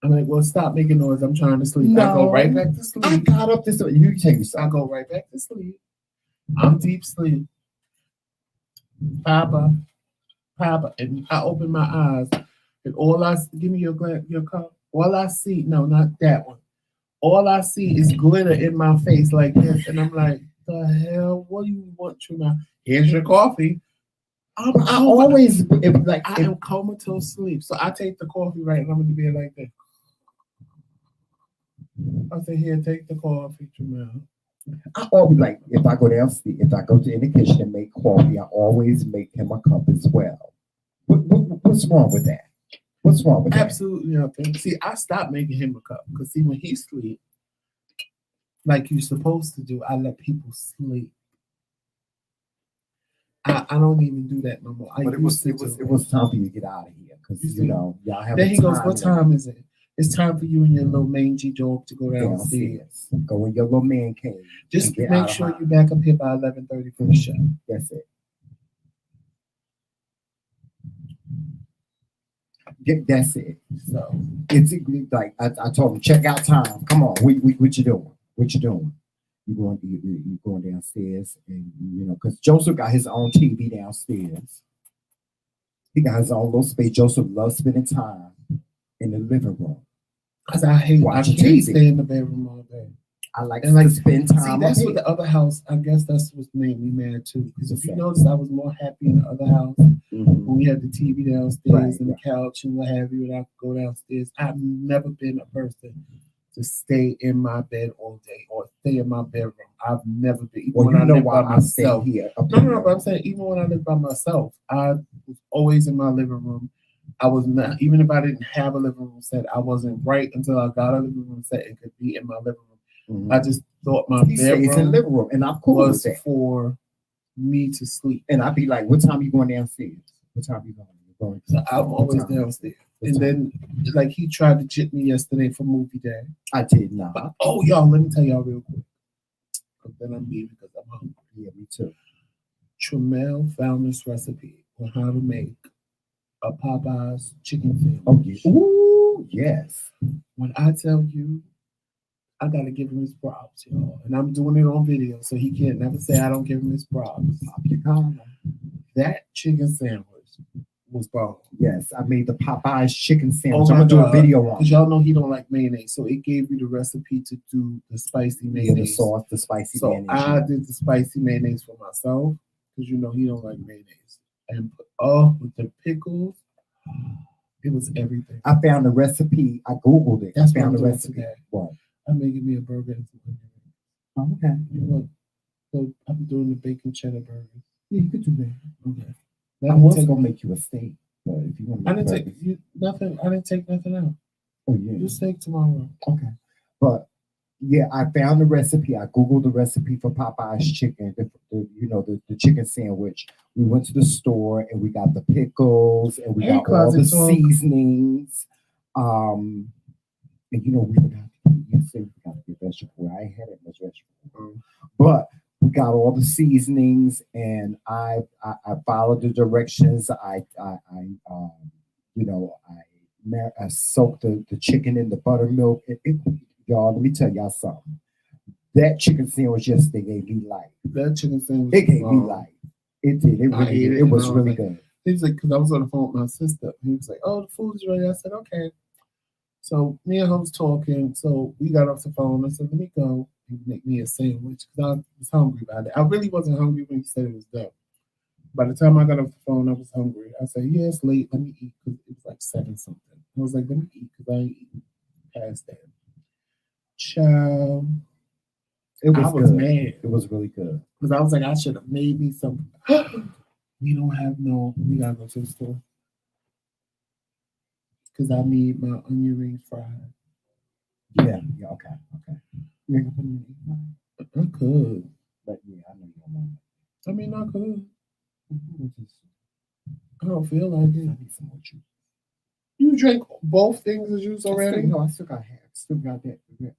I'm like, well, stop making noise. I'm trying to sleep. No, I go right back to sleep. I got up this. You take me. I go right back to sleep. I'm deep sleep. Papa, and I open my eyes, and give me your cup. All I see, no, not that one. All I see is glitter in my face like this, and I'm like, the hell? What do you want, Trimell? Here's your coffee. I am comatose sleep, so I take the coffee right, and I'm in the bed like that. I say, here, take the coffee, Trimell. I always if I go downstairs, if I go in the kitchen and make coffee, I always make him a cup as well. What's wrong with that? What's wrong with that? Absolutely nothing. See, I stopped making him a cup because when he sleep, like you're supposed to do, I let people sleep. I don't even do that no more. But it was time for you to get out of here because y'all have. Then he goes, "What time is it? It's time for you and your little mangy dog to go downstairs. Go in your little man cave. Just make sure you're back up here by 11:30 for the show." That's it. That's it. So it's like I told him, check out time. Come on, what you doing? What you doing? You going downstairs, and because Joseph got his own TV downstairs. He got his own little space. Joseph loves spending time in the living room. Because I can't stay in the bedroom all day. I like to spend time. See, that's what the other house, I guess that's what made me mad too. Because if you notice, I was more happy in the other house when we had the TV downstairs and the couch and what have you, and I could go downstairs. I've never been a person to stay in my bed all day or stay in my bedroom. I've never been. Even Well, when you I know lived why by I stay myself. here. No, but I'm saying even when I lived by myself, I was always in my living room. I was not, even if I didn't have a living room set, I wasn't right until I got a living room set and could be in my living room. I just thought my He stays in the bedroom living room, and I'm cool with was that. for me to sleep. And I'd be like, "What time you going downstairs? What time you going? You're going So I'm always downstairs. And then, like, he tried to jip me yesterday for movie day. I did not. But, oh, y'all, let me tell y'all real quick. Because then I'm leaving because I'm hungry. Yeah, me too. Trimell found this recipe on how to make a Popeye's chicken sandwich. Oh, yeah. Ooh, yes. When I tell you, I gotta give him his props, y'all. And I'm doing it on video, so he can't never say I don't give him his props. Pop your collar. That chicken sandwich was bomb. Yes, I made the Popeye's chicken sandwich. Oh I'm gonna do a video on because it. y'all know he don't like mayonnaise, so it gave you the recipe to do the spicy mayonnaise. Yeah, the sauce, the spicy so mayonnaise. I did the spicy mayonnaise for myself because you know he don't like mayonnaise. And with the pickles, it was everything. I found the recipe. I googled it. That's I found what the I'm recipe. Today. What? I'm making me a burger and some onion rings. Oh, okay. You know, so I'm doing the bacon cheddar burger. Yeah, you could do that. Okay. I was gonna make you a steak, but if you want to, I didn't take nothing. I didn't take nothing out. Oh yeah, you steak tomorrow. Okay, but yeah, I found the recipe. I googled the recipe for Popeye's chicken. The chicken sandwich. We went to the store and we got the pickles and we got all the seasonings. And we forgot. You said we forgot to get vegetable. I ain't had that much vegetable, but we got all the seasonings, and I followed the directions. I soaked the chicken in the buttermilk. Y'all, let me tell y'all something. That chicken sandwich yesterday gave me life. That chicken sandwich, it gave me life. It did. It really did. It was really good. He was like, because I was on the phone with my sister. He was like, "Oh, the food's ready." I said, "Okay." So me and him was talking. So we got off the phone. I said, "Let me go and make me a sandwich," because I was hungry about it. I really wasn't hungry when he said it was done. By the time I got off the phone, I was hungry. I said, "Yeah, it's late. Let me eat," because it was like 7 something. I was like, "Let me eat," because I ain't eating past that. Child, I was mad. It was really good because I was like, I should have made me some. We don't have no. We gotta go to the store because I need my onion rings fried. Yeah. Okay. You ain't gonna put them in the I could, but yeah, I know you don't want it. I mean, I could. I don't feel like it. I need some more juice. You drank both things of juice already? I still got half. Still got that right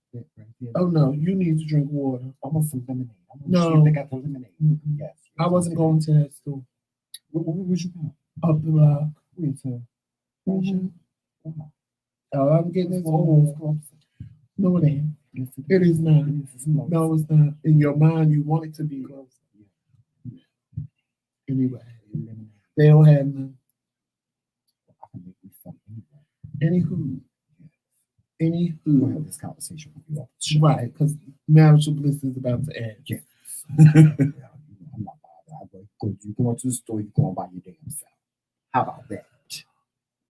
there. Oh no, you need to drink water. I want some lemonade. No, they got the lemonade. Mm-hmm. Yes. I wasn't going to that store. Where'd you go? Up the block. Where's the? Oh, I'm getting this old. No, it ain't. Yes, it is not. No, it's not. In your mind, you want it to be close. Yeah. Anyway, they don't have none. I can make you something. Anywho, we'll have this conversation with you off the show. Right, because marital bliss is about to end. Yes. I'm not bothered. You going to the store, you going by your damn self. How about that?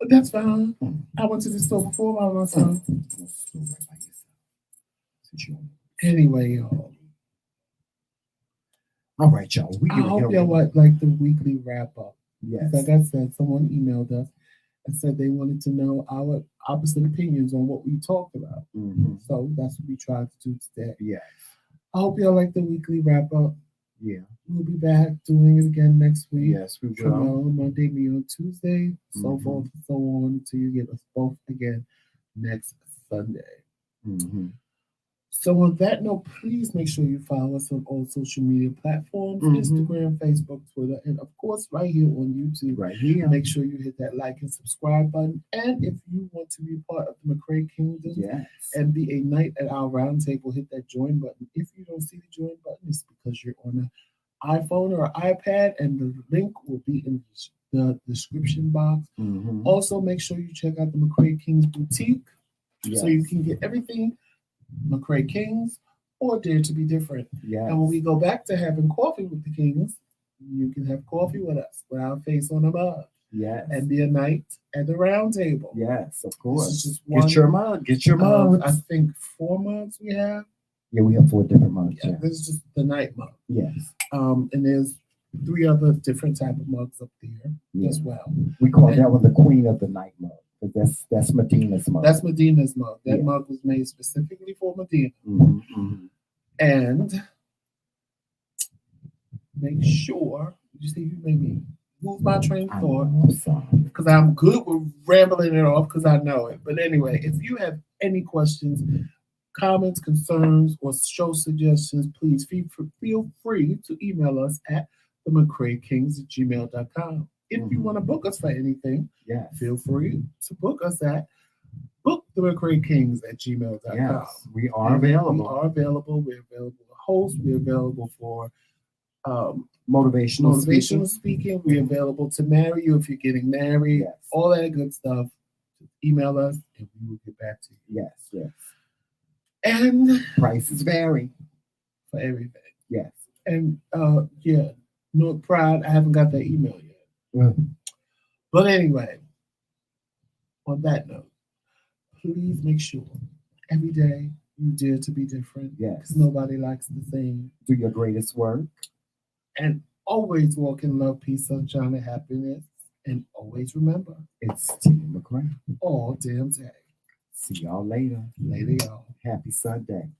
That's fine. I went to the store before by myself. Anyway, y'all. All right, y'all. I hope y'all like the weekly wrap up. Yes. Like I said, someone emailed us and said they wanted to know our opposite opinions on what we talked about. Mm-hmm. So that's what we tried to do today. Yes. I hope y'all like the weekly wrap up. Yeah. We'll be back doing it again next week. Yes, we will. Trimell on Monday, me on Tuesday, so forth and so on until you get us both again next Sunday. Mm-hmm. So on that note, please make sure you follow us on all social media platforms, Instagram, Facebook, Twitter, and of course right here on YouTube. Right here. Make sure you hit that like and subscribe button. And if you want to be part of the TheMKingz and be a knight at our roundtable, hit that join button. If you don't see the join button, it's because you're on an iPhone or iPad, and the link will be in the description box. Mm-hmm. Also, make sure you check out the TheMKingz boutique so you can get everything TheMKingz or Dare to Be Different. Yes. And when we go back to having coffee with the Kings, you can have coffee with us with our face on the mug. Yes. and be a night at the round table. Yes, of This course. is just one. Get your mug. Get your mugs. I think 4 mugs we have. Yeah, we have 4 different mugs. Yeah, Yeah. this is just the night mug. Yes. And there's 3 other different type of mugs up there Yeah. as well. We call And- that one the queen of the night mug. 'Cause that's Medina's mug. That's Medina's mug. That Yeah. mug was made specifically for Medina. Mhm. And make sure, you see, you made me lose my train of thought I'm sorry. because I'm good with rambling it off because I know it. But anyway, if you have any questions, comments, concerns, or show suggestions, please feel free to email us at TheMKingz@gmail.com. If you want to book us for anything, Yes. feel free to book us at bookthemcraykings@gmail.com. Yes. We are And available. We are available. We're available to host. We're available for Motivational speaking. We're available to marry you if you're getting married. Yes. All that good stuff. Email us and we will get back to you. Yes. Yes. And Prices vary. for everything. Yes. And yeah, no pride. I haven't got that email yet. Mm. But anyway, on that note, please make sure every day you dare to be different. Yes. Because nobody likes the same. Do your greatest work. And always walk in love, peace, sunshine, and happiness. And always remember, It's T. McCray. all damn day. See y'all later. Later, y'all. Happy Sunday.